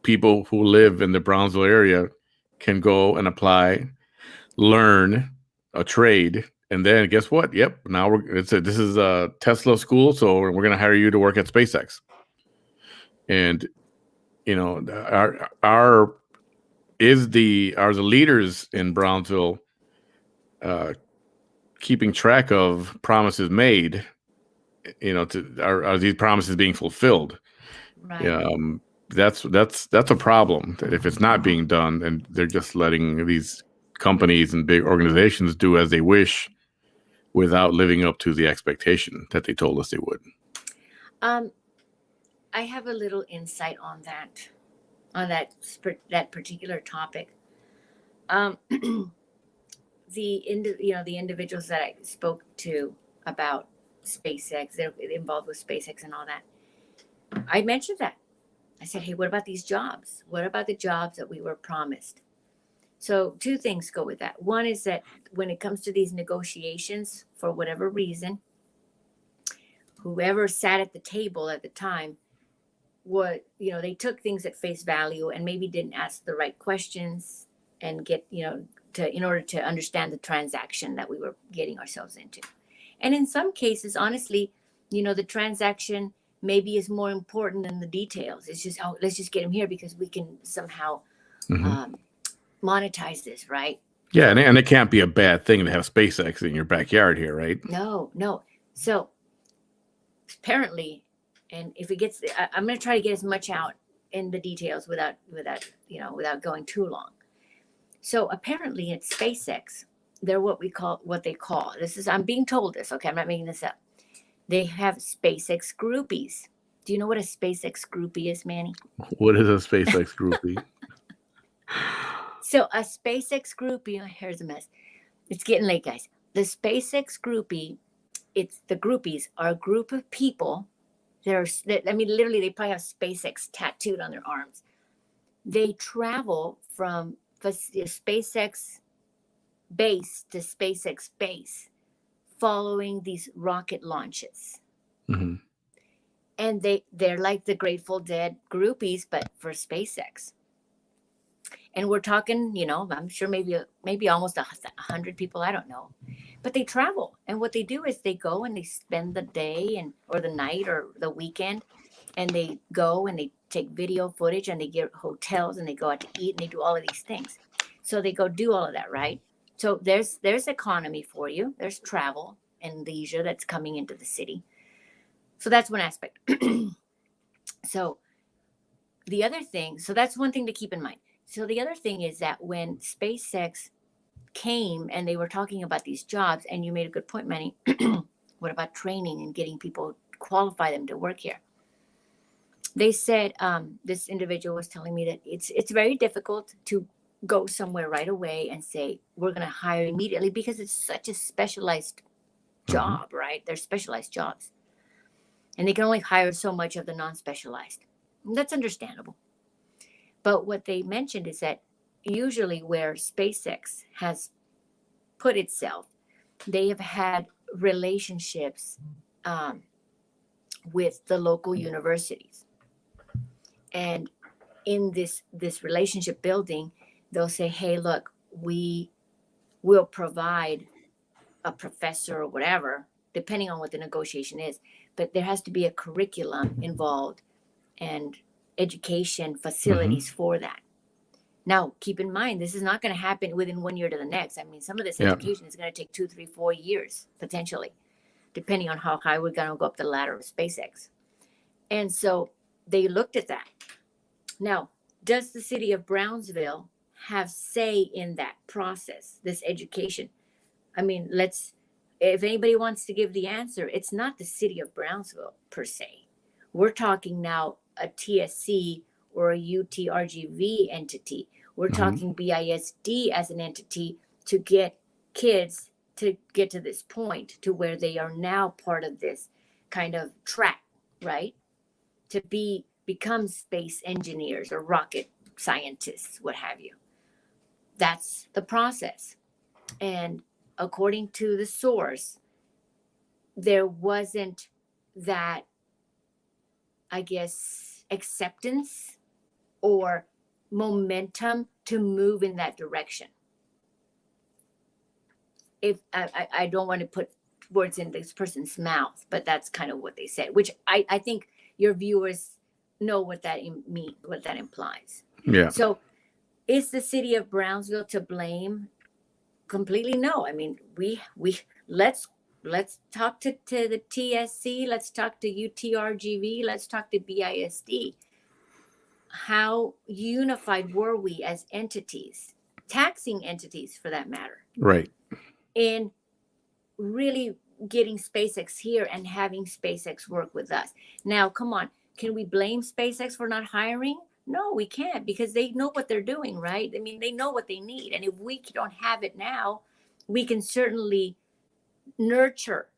people who live in the Brownsville area can go and apply, learn a trade, and then guess what? Yep, now this is a Tesla school, so we're going to hire you to work at SpaceX. And are the leaders in Brownsville keeping track of promises made? Are these promises being fulfilled? Right. That's a problem. That if it's not being done, and they're just letting these companies and big organizations do as they wish, without living up to the expectation that they told us they would. I have a little insight on that particular topic. The individuals that I spoke to about SpaceX, they're involved with SpaceX and all that. I mentioned that. I said, hey, what about these jobs? What about the jobs that we were promised? So two things go with that. One is that when it comes to these negotiations, for whatever reason, whoever sat at the table at the time, they took things at face value and maybe didn't ask the right questions and get, in order to understand the transaction that we were getting ourselves into. And in some cases, honestly, the transaction maybe is more important than the details. It's just, let's just get him here because we can somehow monetize this, right? Yeah, and it can't be a bad thing to have SpaceX in your backyard here, right? No. So apparently, and if it gets, I'm going to try to get as much out in the details without going too long. So apparently at SpaceX, they're what they call, I'm being told this, okay, I'm not making this up. They have Spacex Groupies. Do you know what a Spacex Groupie is, Manny? What is a Spacex Groupie? So a Spacex Groupie, here's a mess. It's getting late, guys. The Spacex Groupie, the groupies are a group of people. Literally, they probably have SpaceX tattooed on their arms. They travel from SpaceX base to SpaceX base, following these rocket launches. Mm-hmm. And they're like the Grateful Dead groupies, but for SpaceX. And we're talking, I'm sure maybe almost 100 people, I don't know. But they travel. And what they do is they go and they spend the day or the night or the weekend. And they go and they take video footage and they get hotels and they go out to eat and they do all of these things. So they go do all of that, right? So there's economy for you. There's travel and leisure that's coming into the city. So that's one aspect. So the other thing, so that's one thing to keep in mind. So the other thing is that when SpaceX came and they were talking about these jobs, and you made a good point, Manny, what about training and getting people, qualify them to work here? They said, this individual was telling me that it's very difficult to go somewhere right away and say, we're going to hire immediately, because it's such a specialized job, right? They're specialized jobs. And they can only hire so much of the non-specialized. And that's understandable. But what they mentioned is that usually where SpaceX has put itself, they have had relationships with the local universities. And in this relationship building, they'll say, hey, look, we will provide a professor or whatever, depending on what the negotiation is. But there has to be a curriculum involved and education facilities for that. Now, keep in mind, this is not going to happen within 1 year to the next. I mean, some of this education is going to take 2, 3, 4 years, potentially, depending on how high we're going to go up the ladder of SpaceX. And so they looked at that. Now, does the city of Brownsville have say in that process, this education? I mean, if anybody wants to give the answer, it's not the city of Brownsville per se. We're talking now a TSC or a UTRGV entity. We're talking BISD as an entity to get kids to get to this point to where they are now part of this kind of track, right? To become space engineers or rocket scientists, what have you. That's the process. And according to the source, there wasn't that, I guess, acceptance or momentum to move in that direction. If I don't want to put words in this person's mouth, but that's kind of what they said, which I think your viewers know what that means, what that implies. Yeah. So is the city of Brownsville to blame? Completely no. I mean, we let's talk to the TSC, let's talk to UTRGV, let's talk to BISD. How unified were we as entities, taxing entities for that matter, Right. in really getting SpaceX here and having SpaceX work with us? Now, come on, can we blame SpaceX for not hiring? No, we can't, because they know what they're doing, right? I mean, they know what they need. And if we don't have it now, we can certainly nurture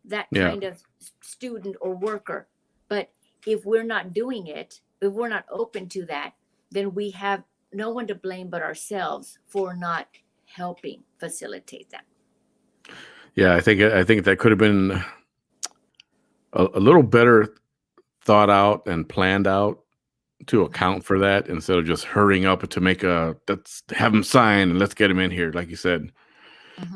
that kind of student or worker. But if we're not doing it, if we're not open to that, then we have no one to blame but ourselves for not helping facilitate that. Yeah, I think that could have been a little better thought out and planned out to account for that, instead of just hurrying up to let's have them sign and let's get them in here, like you said.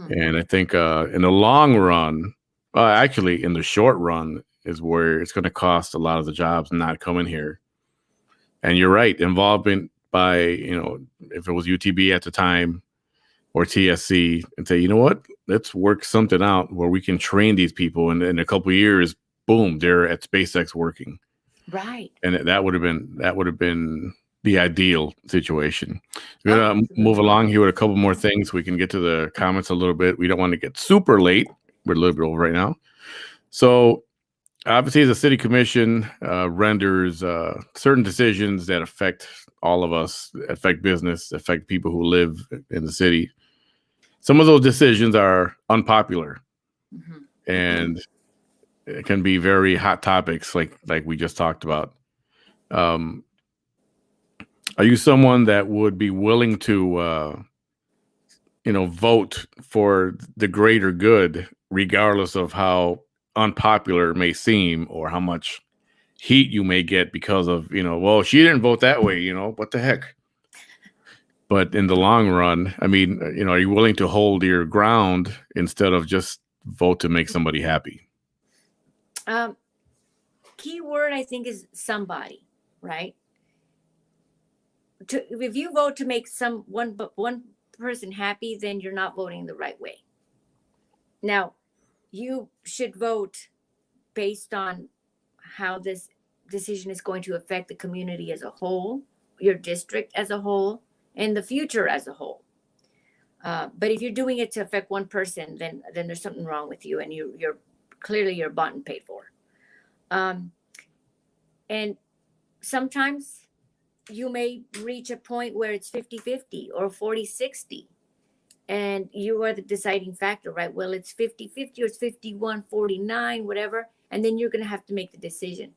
And I think in the long run, actually in the short run, is where it's going to cost a lot of the jobs not coming here. And you're right, involvement by, if it was UTB at the time or TSC, and say, you know what, let's work something out where we can train these people, and in a couple of years, boom, they're at SpaceX working. Right. And that would have been the ideal situation. We're gonna move along here with a couple more things. We can get to the comments a little bit. We don't want to get super late. We're a little bit over right now. So obviously, the city commission renders certain decisions that affect all of us, affect business, affect people who live in the city. Some of those decisions are unpopular, and it can be very hot topics, like we just talked about. Are you someone that would be willing to, vote for the greater good, regardless of how unpopular it may seem, or how much heat you may get because of, well, she didn't vote that way, what the heck? But in the long run, I mean, are you willing to hold your ground instead of just vote to make somebody happy? Key word, I think, is somebody, right? If you vote to make one person happy, then you're not voting the right way. Now, you should vote based on how this decision is going to affect the community as a whole, your district as a whole, and the future as a whole. But if you're doing it to affect one person, then there's something wrong with you, and you're clearly bought and paid for. And sometimes you may reach a point where it's 50-50 or 40-60, and you are the deciding factor, right? Well, it's 50-50 or it's 51-49, whatever. And then you're going to have to make the decision.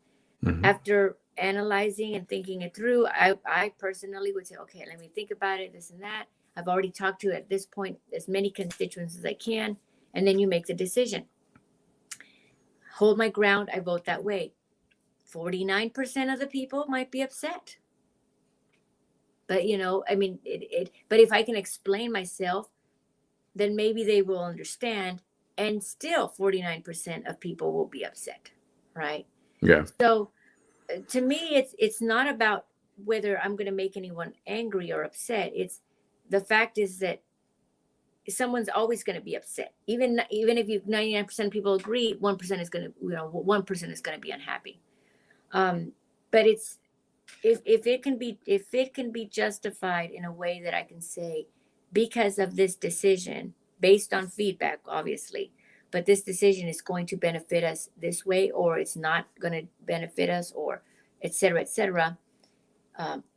After analyzing and thinking it through, I personally would say, okay, let me think about it, this and that. I've already talked to, at this point, as many constituents as I can. And then you make the decision. Hold my ground. I vote that way. 49% of the people might be upset. But, I mean, but if I can explain myself, then maybe they will understand. And still 49% of people will be upset, right? Yeah. So to me, it's not about whether I'm going to make anyone angry or upset. It's the fact is that someone's always going to be upset. Even if 99% of people agree, 1% is going to, 1% is going to be unhappy. But it's, if it can be justified in a way that I can say, because of this decision, based on feedback, obviously, but this decision is going to benefit us this way, or it's not going to benefit us, or et cetera, et cetera.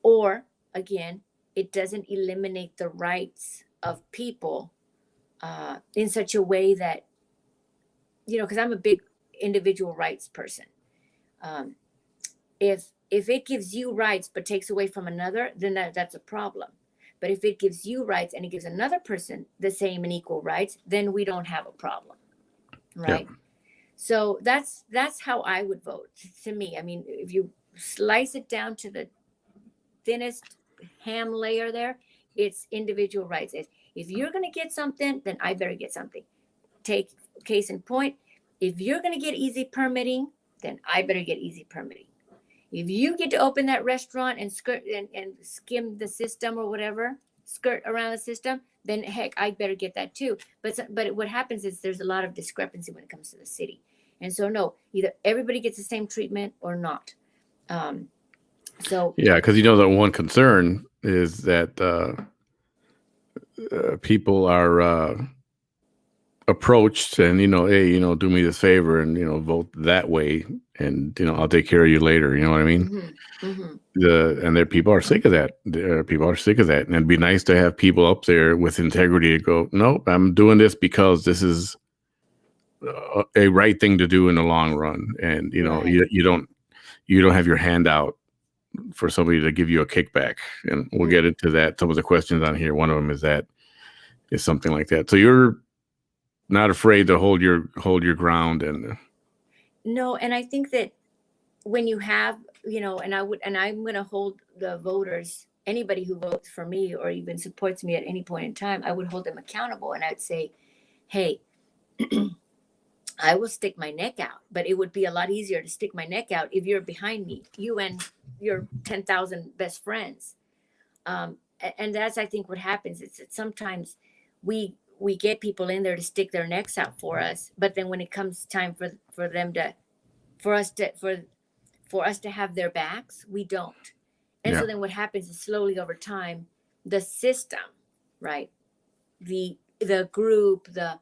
Or again, it doesn't eliminate the rights of people in such a way that, because I'm a big individual rights person. If it gives you rights but takes away from another, then that's a problem. But if it gives you rights and it gives another person the same and equal rights, then we don't have a problem, right? Yeah. So that's how I would vote. To me, I mean, if you slice it down to the thinnest ham layer there, it's individual rights. If you're going to get something, then I better get something. Take case in point, if you're going to get easy permitting, then I better get easy permitting. If you get to open that restaurant and skirt and skim the system or whatever, skirt around the system, then heck, I better get that too. But what happens is there's a lot of discrepancy when it comes to the city. And so, no, either everybody gets the same treatment or not. So yeah, because the one concern is that people are approached and hey, do me this favor and vote that way, and I'll take care of you later. You know what I mean? And people are sick of that. People are sick of that, and it'd be nice to have people up there with integrity to go, no, I'm doing this because this is a right thing to do in the long run, and Right. you don't have your hand out for somebody to give you a kickback. And we'll get into that. Some of the questions on here, one of them is something like that. So you're not afraid to hold your ground. And No, and I think that when you have, and I'm going to hold the voters, anybody who votes for me or even supports me at any point in time, I would hold them accountable. And I'd say, hey, I will stick my neck out, but it would be a lot easier to stick my neck out if you're behind me, you and your 10,000 best friends. And that's, I think, what happens. It's that sometimes we get people in there to stick their necks out for us, but then when it comes time for us to have their backs, we don't. And yeah, so then what happens is slowly over time, the system, right? The group, the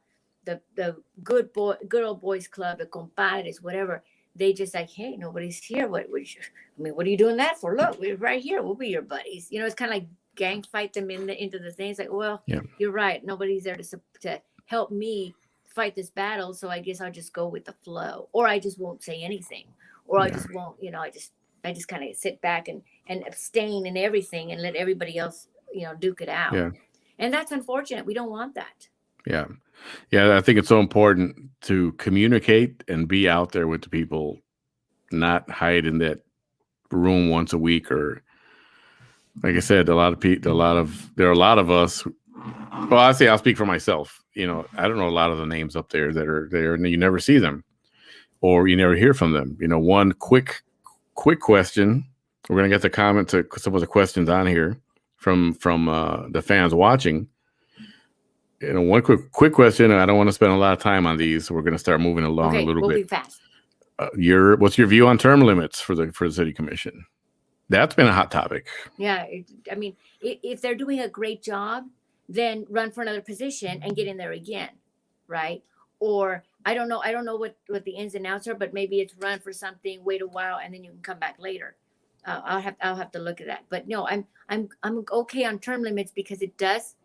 good old boys club, the compadres, whatever, they just like, hey, nobody's here. What are you doing that for? Look, we're right here. We'll be your buddies. It's kind of like gang fight them into the things. Like, well, yeah, you're right. Nobody's there to help me fight this battle. So I guess I'll just go with the flow, or I just won't say anything, or I just won't. I just kind of sit back and abstain and everything and let everybody else, duke it out. yeah, And that's unfortunate. We don't want that. yeah. I think it's so important to communicate and be out there with the people, not hide in that room once a week. Or like I said, there are a lot of us. Well, I'll speak for myself. I don't know a lot of the names up there that are there, and you never see them or you never hear from them. One quick question. We're gonna get the comment to some of the questions on here from the fans watching. One quick question. I don't want to spend a lot of time on these, so we're gonna start moving along a little we'll bit. be fast. What's your view on term limits for the city commission? That's been a hot topic. Yeah, I mean, if they're doing a great job, then run for another position and get in there again, right? Or I don't know what the ins and outs are, but maybe it's run for something, wait a while, and then you can come back later. I'll have to look at that. But no, I'm okay on term limits because it does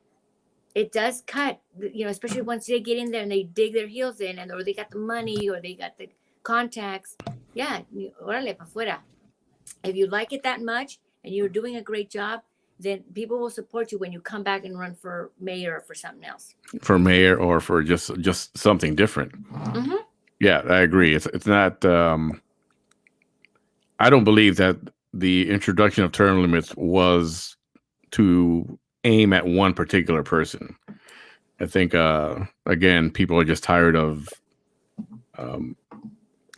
cut, especially once they get in there and they dig their heels in, or they got the money or they got the contacts. Yeah, órale pa fuera. If you like it that much and you're doing a great job, then people will support you when you come back and run for mayor or for something else. For mayor or for just something different. Mm-hmm. Yeah, I agree. It's not. I don't believe that the introduction of term limits was to aim at one particular person. I think again, people are just tired of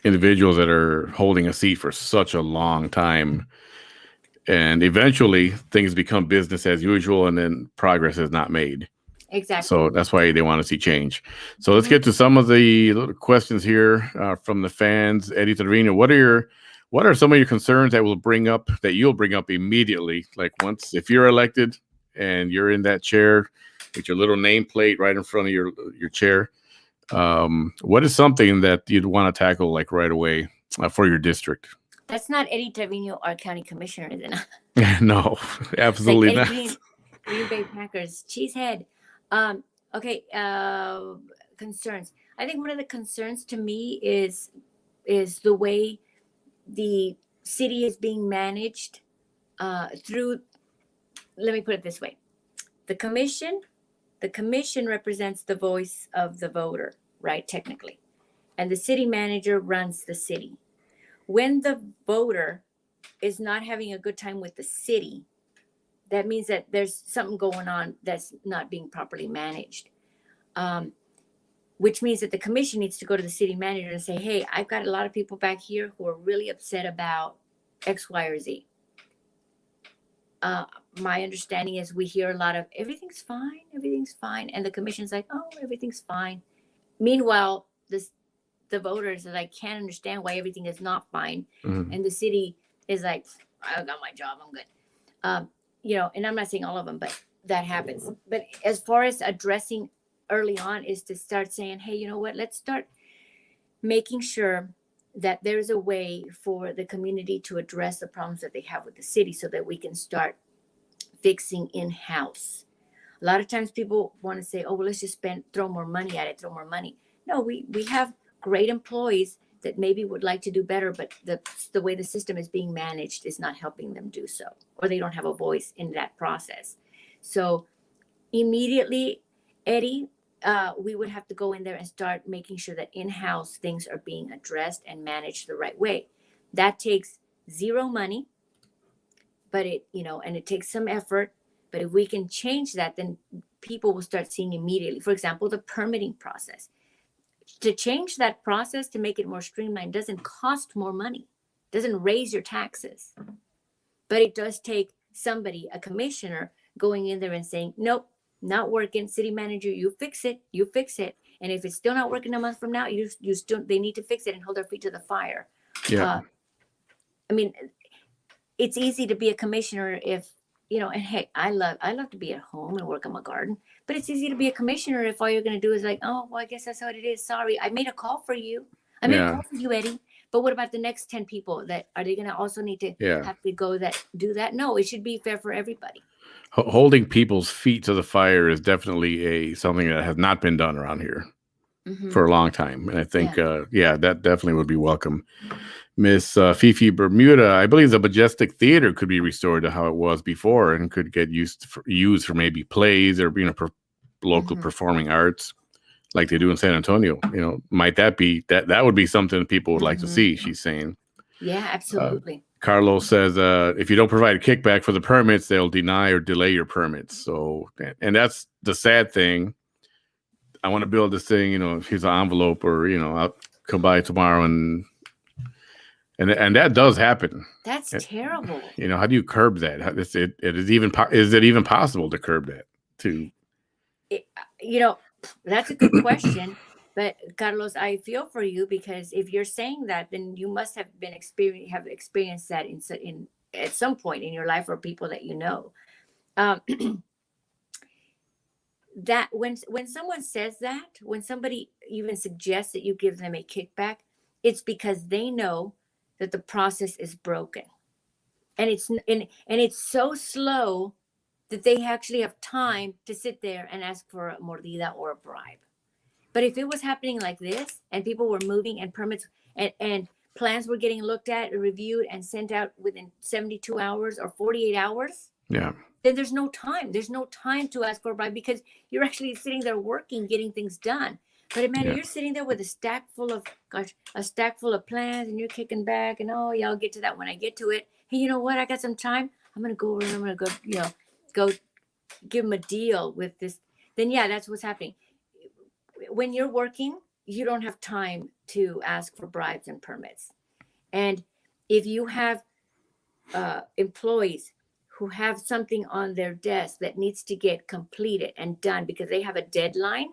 individuals that are holding a seat for such a long time. And eventually things become business as usual, and then progress is not made. Exactly. So that's why they want to see change. So let's get to some of the little questions here from the fans. Eddie Trevino, what are some of your concerns that you'll bring up immediately? Like if you're elected and you're in that chair with your little nameplate right in front of your chair, what is something that you'd want to tackle like right away for your district? That's not Eddie Trevino, our county commissioner, is it? No, absolutely like not. Green Bay Packers cheesehead. Okay, concerns. I think one of the concerns to me is the way the city is being managed through. Let me put it this way: the commission represents the voice of the voter, right? Technically, and the city manager runs the city. When the voter is not having a good time with the city, that means that there's something going on that's not being properly managed. Which means that the commission needs to go to the city manager and say, hey, I've got a lot of people back here who are really upset about X, Y, or Z. My understanding is we hear a lot of everything's fine. And the commission's like, oh, everything's fine. Meanwhile, the voters are like, can't understand why everything is not fine. Mhm. And the city is like, I got my job, I'm good. And I'm not saying all of them, but that happens. But as far as addressing early on is to start saying, hey, you know what, let's start making sure that there's a way for the community to address the problems that they have with the city so that we can start fixing in-house. A lot of times people want to say, oh, well, let's just throw more money at it, throw more money. No, we have great employees that maybe would like to do better, but the way the system is being managed is not helping them do so, or they don't have a voice in that process. So immediately, Eddie, we would have to go in there and start making sure that in-house things are being addressed and managed the right way. That takes zero money, but it takes some effort. But if we can change that, then people will start seeing immediately. For example, the permitting process. To change that process to make it more streamlined doesn't cost more money, doesn't raise your taxes. But it does take somebody, a commissioner, going in there and saying, nope, not working. City manager, you fix it. And if it's still not working a month from now, they need to fix it and hold their feet to the fire. Yeah. It's easy to be a commissioner if, and hey, I love to be at home and work on my garden, but it's easy to be a commissioner if all you're going to do is like, oh, well, I guess that's what it is. Sorry, I made a call for you. I made a call for you, Eddie. But what about the next 10 people are they going to also need to have to do that? No, it should be fair for everybody. Holding people's feet to the fire is definitely something that has not been done around here for a long time. And I think, that definitely would be welcome. Miss Fifi Bermuda, I believe the Majestic Theater could be restored to how it was before and could get used for maybe plays or local performing arts like they do in San Antonio. Might that be that would be something people would like to see, she's saying. Yeah, absolutely. Carlos says if you don't provide a kickback for the permits, they'll deny or delay your permits. So, and that's the sad thing. I want to build this thing, here's an envelope, or I'll come by tomorrow and that does happen. That's terrible. How do you curb that? Is it even possible to curb that too? That's a good question. But Carlos, I feel for you, because if you're saying that, then you must have experienced that in at some point in your life, or people that you know. That when someone says that, when somebody even suggests that you give them a kickback, it's because they know that the process is broken, and it's so slow that they actually have time to sit there and ask for a mordida or a bribe. But if it was happening like this, and people were moving, and permits and plans were getting looked at and reviewed and sent out within 72 hours or 48 hours, then there's no time. There's no time to ask for a bribe, because you're actually sitting there working, getting things done. But imagine you're sitting there with a stack full of plans, and you're kicking back, and I'll get to that when I get to it. Hey, you know what? I got some time. I'm gonna go over and I'm gonna go give them a deal with this. Then that's what's happening. When you're working, you don't have time to ask for bribes and permits. And if you have employees who have something on their desk that needs to get completed and done because they have a deadline,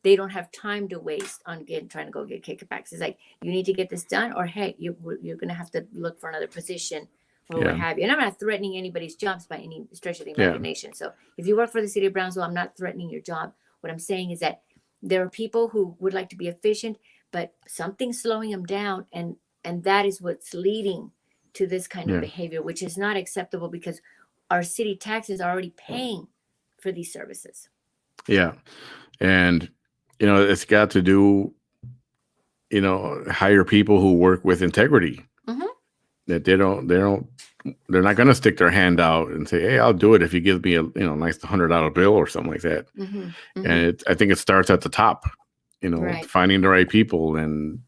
they don't have time to waste on trying to go get kickbacks. It's like, you need to get this done, or hey, you're going to have to look for another position, or what have you. And I'm not threatening anybody's jobs by any stretch of the imagination. So if you work for the city of Brownsville, I'm not threatening your job. What I'm saying is that there are people who would like to be efficient, but something's slowing them down, and that is what's leading to this kind of behavior, which is not acceptable, because our city taxes are already paying for these services. Yeah. And, it's got to do, hire people who work with integrity. Mhm. That they're not going to stick their hand out and say, "Hey, I'll do it if you give me a, nice $100 bill or something like that." Mhm. Mhm. And I think it starts at the top, Right. finding the right people and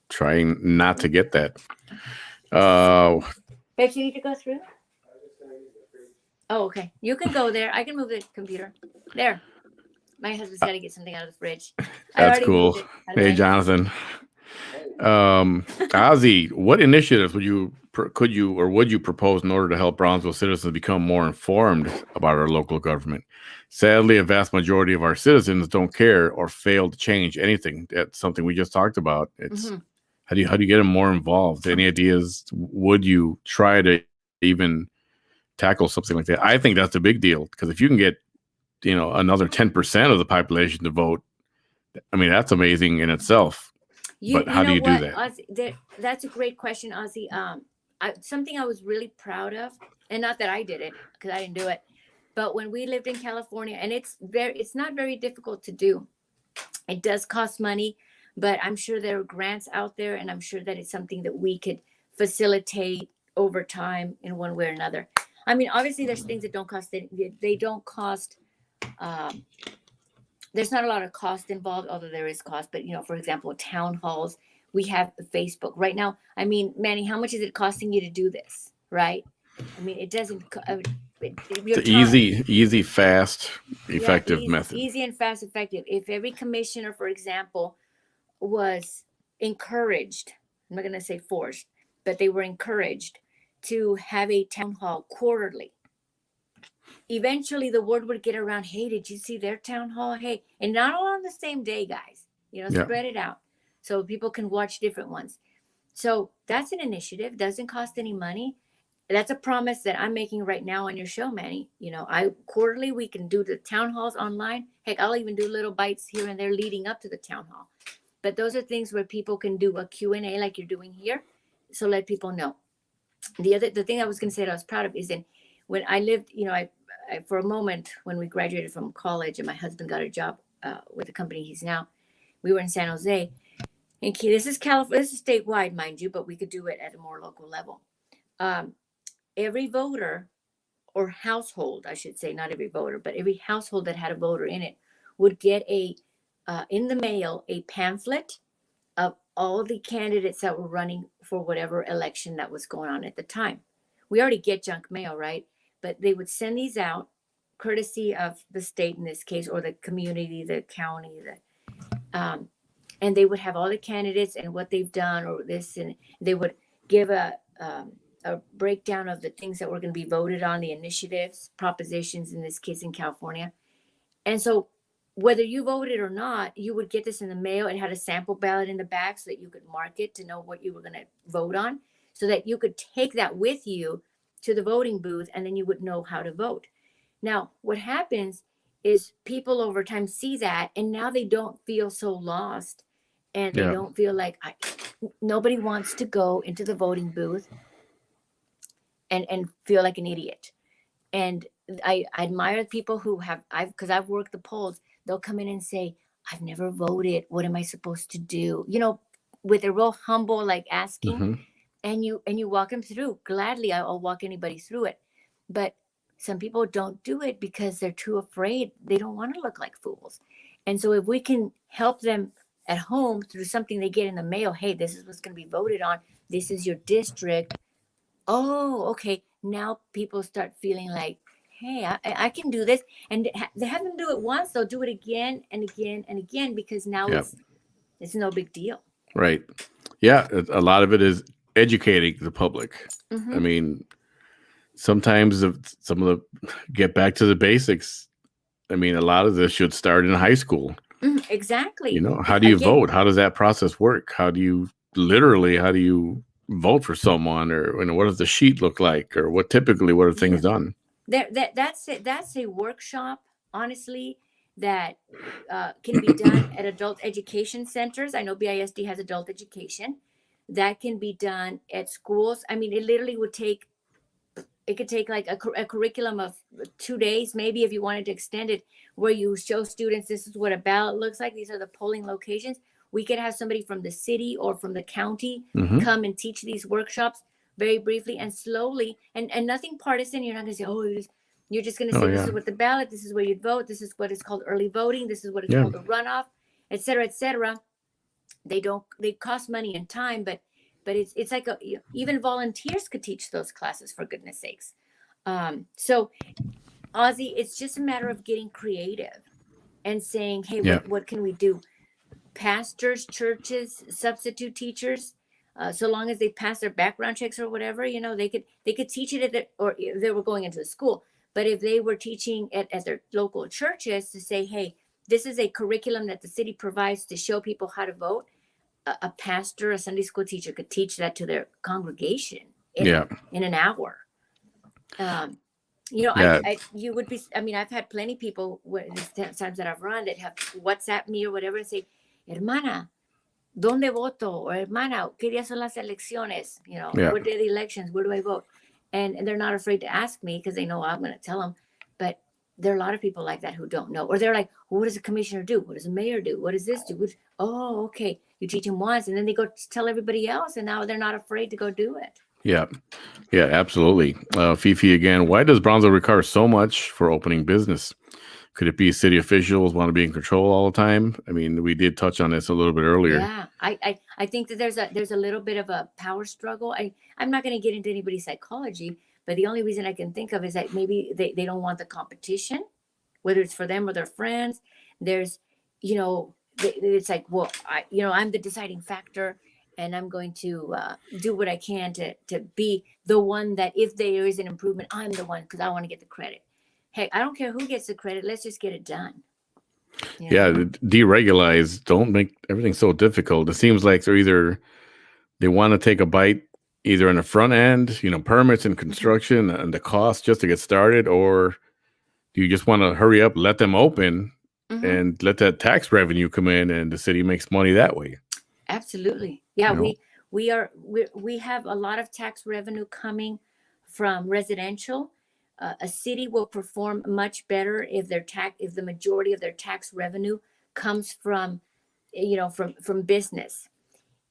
trying not to get that. Uh, But you need to go through. Oh, okay. You can go there. I can move the computer. There. My husband's got to get something out of the fridge. I that's already cool. moved it out of the Hey, way. Jonathan. Ozzy, what initiatives would you propose in order to help Brownsville citizens become more informed about our local government? Sadly, a vast majority of our citizens don't care or fail to change anything. That's something we just talked about. It's Mhm. how do you get them more involved? Any ideas? Would you try to even tackle something like that? I think that's a big deal, because if you can get another 10% of the population to vote, I mean, that's amazing in itself. But how do you do that? Ozzy, that's a great question, Ozzy. Something I was really proud of, and not that I did it because I didn't do it, but when we lived in California, and it's not very difficult to do. It does cost money, but I'm sure there are grants out there, and I'm sure that it's something that we could facilitate over time in one way or another. I mean, obviously, there's things that don't cost. They don't cost. Um, there's not a lot of cost involved, although there is cost. But for example, town halls. We have Facebook right now. I mean, Manny, how much is it costing you to do this? Right? I mean, it doesn't. It's an easy, fast, effective method. Easy and fast, effective. If every commissioner, for example, was encouraged, I'm not going to say forced, but they were encouraged to have a town hall quarterly. Eventually the word would get around, hey, did you see their town hall? Hey, and not all on the same day, guys, spread it out so people can watch different ones. So that's an initiative, doesn't cost any money. That's a promise that I'm making right now on your show, Manny. I quarterly, we can do the town halls online. Heck, I'll even do little bites here and there leading up to the town hall. But those are things where people can do a Q&A like you're doing here. So let people know. The thing I was going to say that I was proud of is that when I lived, I for a moment when we graduated from college and my husband got a job with the company he's now, we were in San Jose. And this is California, this is statewide, mind you, but we could do it at a more local level. Every voter or household, I should say, not every voter, but every household that had a voter in it would get in the mail a pamphlet of all the candidates that were running for whatever election that was going on at the time. We already get junk mail, right? But they would send these out, courtesy of the state in this case, or the community, the county, and they would have all the candidates and what they've done, or this, and they would give a breakdown of the things that were going to be voted on, the initiatives, propositions, in this case in California. And so whether you voted or not, you would get this in the mail. It had a sample ballot in the back so that you could mark it to know what you were going to vote on, so that you could take that with you to the voting booth, and then you would know how to vote. Now, what happens is people over time see that, and now they don't feel so lost, and they don't feel like nobody wants to go into the voting booth and feel like an idiot. And I admire people who because I've worked the polls. They'll come in and say, I've never voted. What am I supposed to do? With a real humble, like asking. Mm-hmm. And you walk them through. Gladly, I'll walk anybody through it. But some people don't do it because they're too afraid. They don't want to look like fools. And so if we can help them at home through something they get in the mail, hey, this is what's going to be voted on. This is your district. Oh, okay. Now people start feeling like, hey, I can do this. And they have them do it once. They'll do it again and again and again, because now it's no big deal. Right. Yeah. A lot of it is educating the public. Mm-hmm. I mean, sometimes get back to the basics. I mean, a lot of this should start in high school. Exactly. How do you vote? How does that process work? How do you vote for someone, or what does the sheet look like, or what are things done? That's a workshop, honestly, that can be done at adult education centers. I know BISD has adult education. That can be done at schools. I mean, it literally would take it could take like a curriculum of 2 days, maybe if you wanted to extend it, where you show students this is what a ballot looks like. These are the polling locations. We could have somebody from the city or from the county come and teach these workshops very briefly and slowly, and nothing partisan. You're not going to say, oh, you're just going to say, this is what the ballot, this is where you'd vote, this is what is called early voting, this is what is called a runoff, et cetera, et cetera. They cost money and time, but it's like even volunteers could teach those classes, for goodness sakes. So Ozzy, it's just a matter of getting creative and saying, hey, what can we do? Pastors, churches, substitute teachers, so long as they pass their background checks or whatever, they could teach it or if they were going into a school. But if they were teaching at their local churches, to say, hey, this is a curriculum that the city provides to show people how to vote. A pastor, a Sunday school teacher could teach that to their congregation in an hour. You would be, I've had plenty of people, times that I've run, that have WhatsApp me or whatever and say, hermana, ¿dónde voto? Or hermana, ¿qué días son las elecciones? What day are the elections? Where do I vote? And they're not afraid to ask me because they know I'm going to tell them. But there are a lot of people like that who don't know. Or they're like, well, what does a commissioner do? What does a mayor do? What does this do? Oh, okay. You teach them once and then they go tell everybody else. And now they're not afraid to go do it. Yeah, absolutely. Fifi again, why does Brownsville require so much for opening business? Could it be city officials want to be in control all the time? I mean, we did touch on this a little bit earlier. Yeah, I think that there's a little bit of a power struggle. I'm not going to get into anybody's psychology, but the only reason I can think of is that maybe they don't want the competition, whether it's for them or their friends. There's, it's like, well, I'm the deciding factor. And I'm going to do what I can to be the one that if there is an improvement, I'm the one because I want to get the credit. Hey, I don't care who gets the credit. Let's just get it done. Deregulize. Don't make everything so difficult. It seems like they want to take a bite either in the front end, permits and construction and the cost just to get started, or do you just want to hurry up, let them open and let that tax revenue come in and the city makes money that way? Absolutely. Yeah, we have a lot of tax revenue coming from residential. A city will perform much better if the majority of their tax revenue comes from business,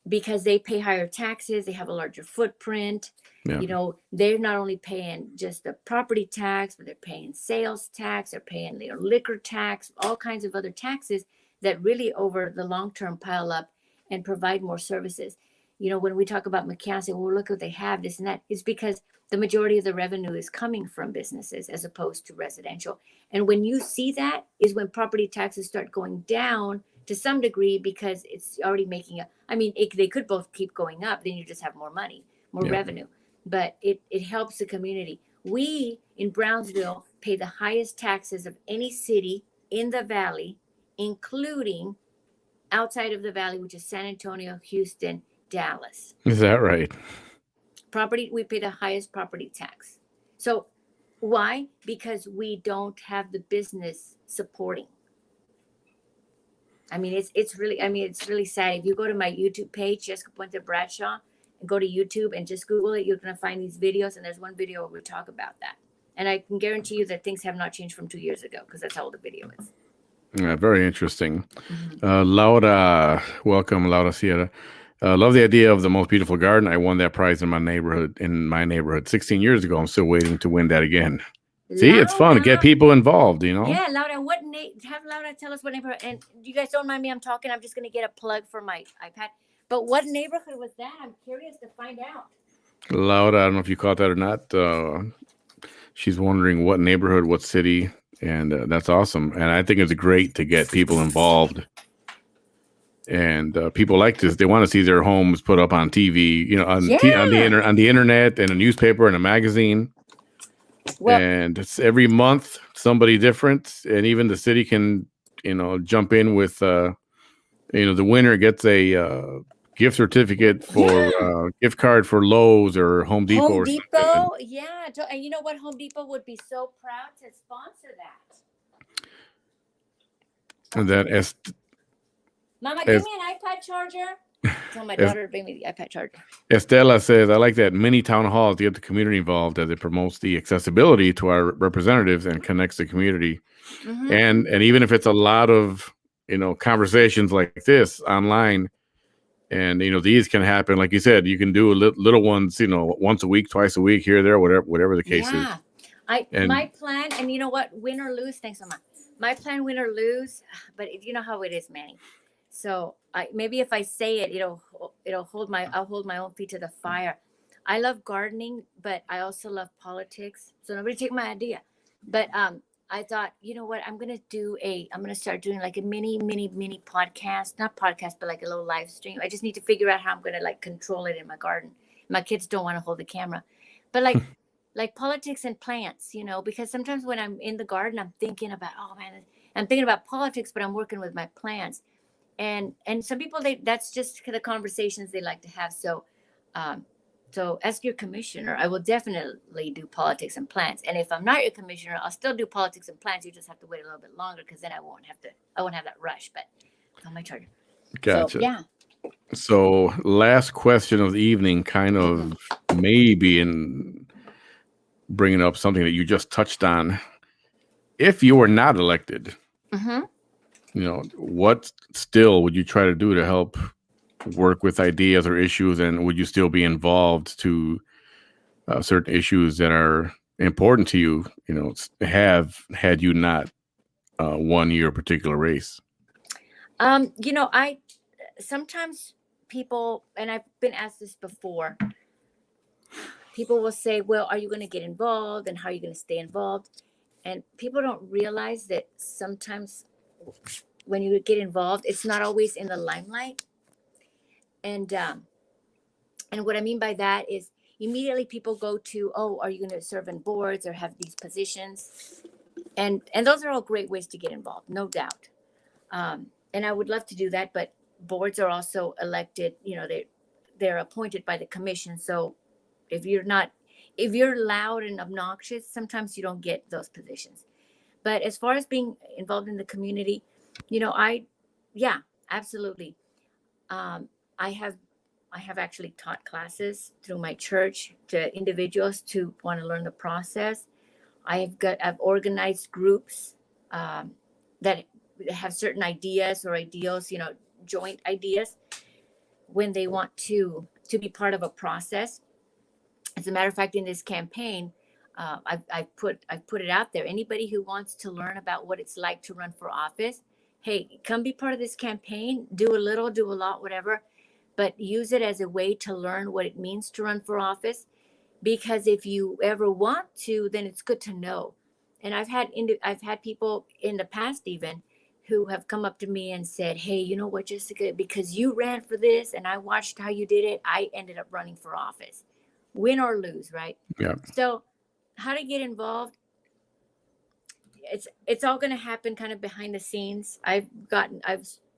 because they pay higher taxes, they have a larger footprint. They're not only paying just the property tax, but they're paying sales tax, they're paying their liquor tax, all kinds of other taxes that really over the long term pile up and provide more services. When we talk about McCann, say, well, look what they have, this and that, it's because the majority of the revenue is coming from businesses as opposed to residential. And when you see that is when property taxes start going down to some degree, because it's already they could both keep going up, then you just have more money, more revenue. But it helps the community. We in Brownsville pay the highest taxes of any city in the valley, including outside of the valley, which is San Antonio, Houston, Dallas. Is that right? We pay the highest property tax. So why? Because we don't have the business supporting. It's really sad. If you go to my YouTube page, Jessica Puente Bradshaw, and go to YouTube and just Google it, you're going to find these videos. And there's one video where we talk about that. And I can guarantee you that things have not changed from 2 years ago, because that's how old the video is. Yeah, very interesting. Laura, welcome, Laura Sierra. Love the idea of the most beautiful garden. I won that prize in my neighborhood 16 years ago. I'm still waiting to win that again. See, it's fun to get people involved, Yeah, Laura, have Laura tell us what neighborhood, and you guys don't mind me, I'm talking, I'm just going to get a plug for my iPad. But what neighborhood was that? I'm curious to find out. Laura, I don't know if you caught that or not. She's wondering what neighborhood, what city, and that's awesome. And I think it's great to get people involved. And people like this. They want to see their homes put up on TV, on the internet and a newspaper and a magazine. Well, and it's every month somebody different, and even the city can, jump in with, the winner gets a gift certificate for gift card for Lowe's or Home Depot. Home Depot, yeah. And you know what? Home Depot would be so proud to sponsor that. And that Mama, give me an iPad charger. Tell my Es- daughter to bring me the iPad charger. Estela says, I like that many town halls to get the community involved as it promotes the accessibility to our representatives and connects the community. Mm-hmm. And even if it's a lot of, conversations like this online, and, these can happen, like you said, you can do little ones, once a week, twice a week, here, there, whatever the case is. My plan, and you know what, win or lose, thanks so much. My plan, win or lose, but you know how it is, Manny. So maybe if I say it, I'll hold my own feet to the fire. I love gardening, but I also love politics. So nobody take my idea. But I thought, you know what, I'm gonna start doing like a mini podcast, not podcast, but like a little live stream. I just need to figure out how I'm gonna like control it in my garden. My kids don't want to hold the camera, but like politics and plants, because sometimes when I'm in the garden, I'm thinking about, I'm thinking about politics, but I'm working with my plants. And some people, that's just the conversations they like to have. So as your commissioner, I will definitely do politics and plants. And if I'm not your commissioner, I'll still do politics and plants. You just have to wait a little bit longer, because then I won't have that rush. But it's on my charger. Gotcha. So, yeah. So last question of the evening, kind of maybe in bringing up something that you just touched on. If you were not elected, what still would you try to do to help work with ideas or issues, and would you still be involved to certain issues that are important to you, had you not won your particular race? I sometimes people, and I've been asked this before, people will say, well, are you going to get involved, and how are you going to stay involved? And people don't realize that sometimes when you get involved, it's not always in the limelight. And what I mean by that is immediately people go to, oh, are you going to serve in boards or have these positions? And those are all great ways to get involved, no doubt. And I would love to do that, but boards are also elected, they're appointed by the commission. So if you're loud and obnoxious, sometimes you don't get those positions. But as far as being involved in the community, absolutely. I have actually taught classes through my church to individuals to want to learn the process. I've organized groups that have certain ideas or ideals, joint ideas, when they want to be part of a process. As a matter of fact, in this campaign, I've put it out there. Anybody who wants to learn about what it's like to run for office, hey, come be part of this campaign. Do a little, do a lot, whatever, but use it as a way to learn what it means to run for office. Because if you ever want to, then it's good to know. And I've had people in the past even who have come up to me and said, hey, you know what, Jessica, because you ran for this and I watched how you did it, I ended up running for office. Win or lose, right? Yeah. So how to get involved, it's all going to happen kind of behind the scenes. I've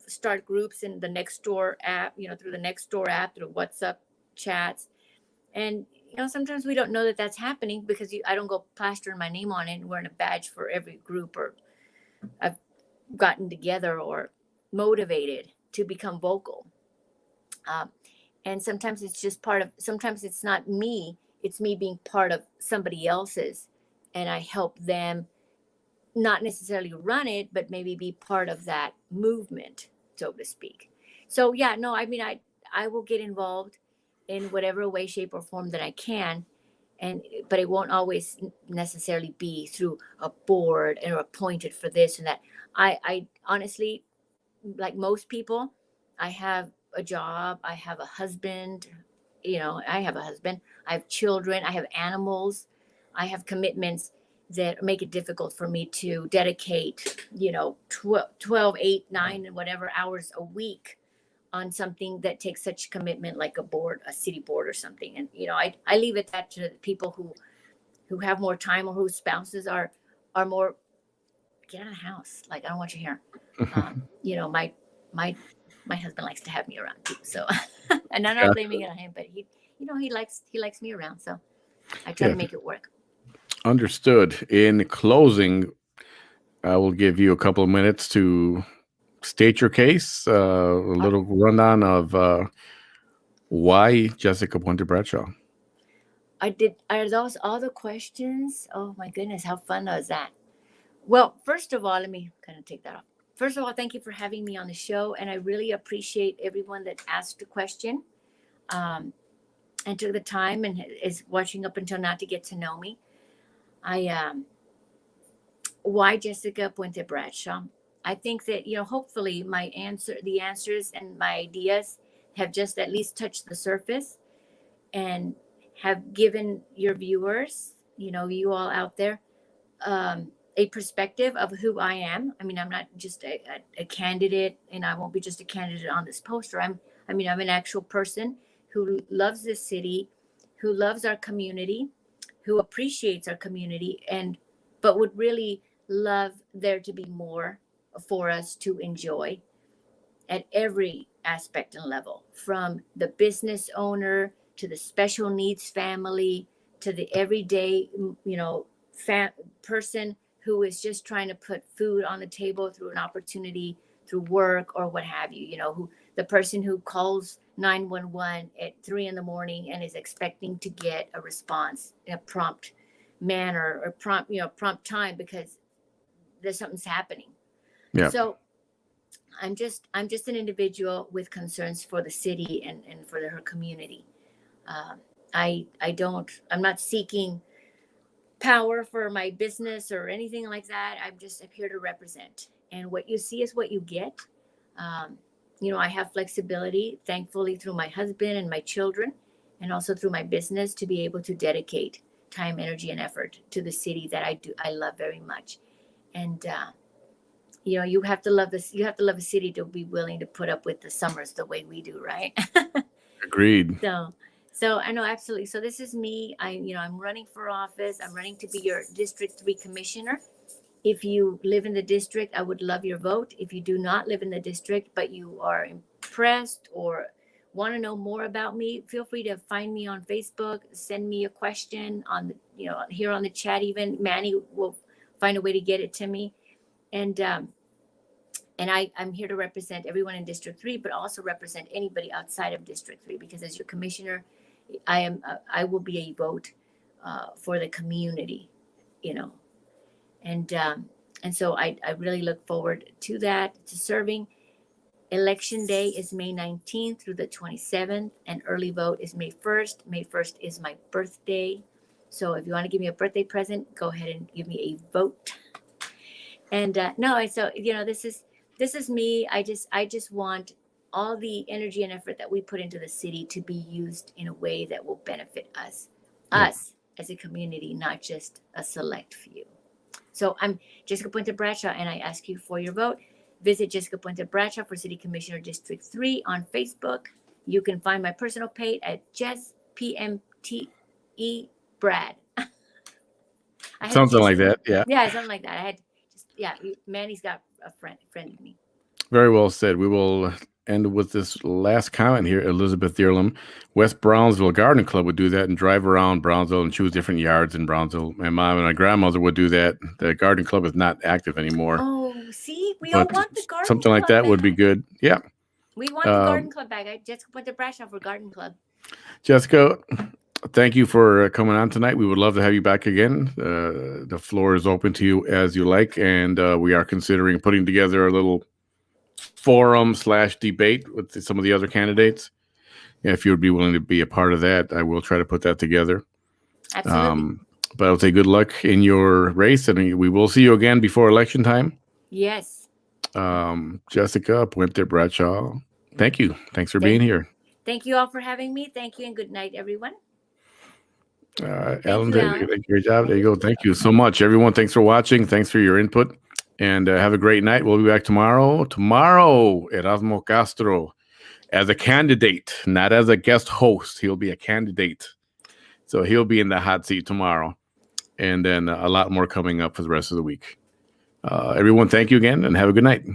started groups in the Nextdoor app, through the Nextdoor app, through WhatsApp chats. And sometimes we don't know that that's happening, because I don't go plastering my name on it and wearing a badge for every group, or I've gotten together or motivated to become vocal. And sometimes it's just sometimes it's not me, it's me being part of somebody else's, and I help them not necessarily run it, but maybe be part of that movement, so to speak. So yeah, no, I mean, I will get involved in whatever way, shape, or form that I can. But it won't always necessarily be through a board and appointed for this and that. I honestly, like most people, I have a job, I have a husband, I have children, I have animals, I have commitments that make it difficult for me to dedicate, 12, 8, 9, and whatever hours a week on something that takes such commitment, like a city board or something. And, I leave it that to people who have more time, or whose spouses are more, get out of the house. Like, I don't want you here. My husband likes to have me around too. So, and I'm not blaming it on him, but he likes me around. So I try to make it work. Understood. In closing, I will give you a couple of minutes to state your case, a little rundown of why Jessica Puente Bradshaw. Are those all the questions? Oh my goodness, how fun was that? Well, first of all, let me kind of take that off. First of all, thank you for having me on the show. And I really appreciate everyone that asked a question and took the time and is watching up until now to get to know me. Why Jessica Puente Bradshaw? I think that, hopefully the answers and my ideas have just at least touched the surface and have given your viewers, you all out there, a perspective of who I am. I mean, I'm not just a candidate, and I won't be just a candidate on this poster. I'm an actual person who loves this city, who loves our community, who appreciates our community, but would really love there to be more for us to enjoy at every aspect and level, from the business owner to the special needs family to the everyday, person who is just trying to put food on the table through an opportunity, through work or what have you, the person who calls 911 at 3 a.m. and is expecting to get a response in a prompt manner or prompt time because something's happening. Yeah. So I'm just an individual with concerns for the city and for her community. I'm not seeking power for my business or anything like that. I'm here to represent. And what you see is what you get. I have flexibility, thankfully, through my husband and my children, and also through my business to be able to dedicate time, energy, and effort to the city that I love very much. And, you have to love this. You have to love a city to be willing to put up with the summers the way we do, right? Agreed. So I know, absolutely. So this is me. I'm running for office. I'm running to be your District 3 Commissioner. If you live in the district, I would love your vote. If you do not live in the district, but you are impressed or want to know more about me, feel free to find me on Facebook, send me a question on here on the chat. Even Manny will find a way to get it to me. And I'm here to represent everyone in District 3, but also represent anybody outside of District 3, because as your commissioner, I will be a vote for the community, and so I really look forward to that, to serving. Election day is May 19th through the 27th, and early vote is May 1st. May 1st is my birthday. So if you want to give me a birthday present, go ahead and give me a vote. And this is me. I just want all the energy and effort that we put into the city to be used in a way that will benefit us as a community, not just a select few. So I'm Jessica Puente Bradshaw, and I ask you for your vote. Visit Jessica Puente Bradshaw for City Commissioner District 3 on Facebook. You can find my personal page at Jess PMTE Brad. Something like that, yeah. Yeah, something like that. Manny's got a friend of me. Very well said. We will end with this last comment here. Elizabeth Dearlam, West Brownsville Garden Club would do that and drive around Brownsville and choose different yards in Brownsville. My mom and my grandmother would do that. The garden club is not active anymore. Oh, see, we all want the garden something like that back. would be good. Yeah. We want the garden club back. Jessica Puente Bradshaw for garden club. Jessica, thank you for coming on tonight. We would love to have you back again. The floor is open to you as you like, and we are considering putting together a little forum/debate with some of the other candidates. If you would be willing to be a part of that, I will try to put that together. Absolutely. But I will say good luck in your race, and we will see you again before election time. Yes. Jessica Puente Bradshaw, thank you. Thanks for being here. Thank you all for having me. Thank you, and good night, everyone. Alan, thank you. Great job. There you go. Thank you so much, everyone. Thanks for watching. Thanks for your input. And have a great night. We'll be back tomorrow. Tomorrow, Erasmo Castro as a candidate, not as a guest host. He'll be a candidate. So he'll be in the hot seat tomorrow. And then a lot more coming up for the rest of the week. Everyone, thank you again and have a good night.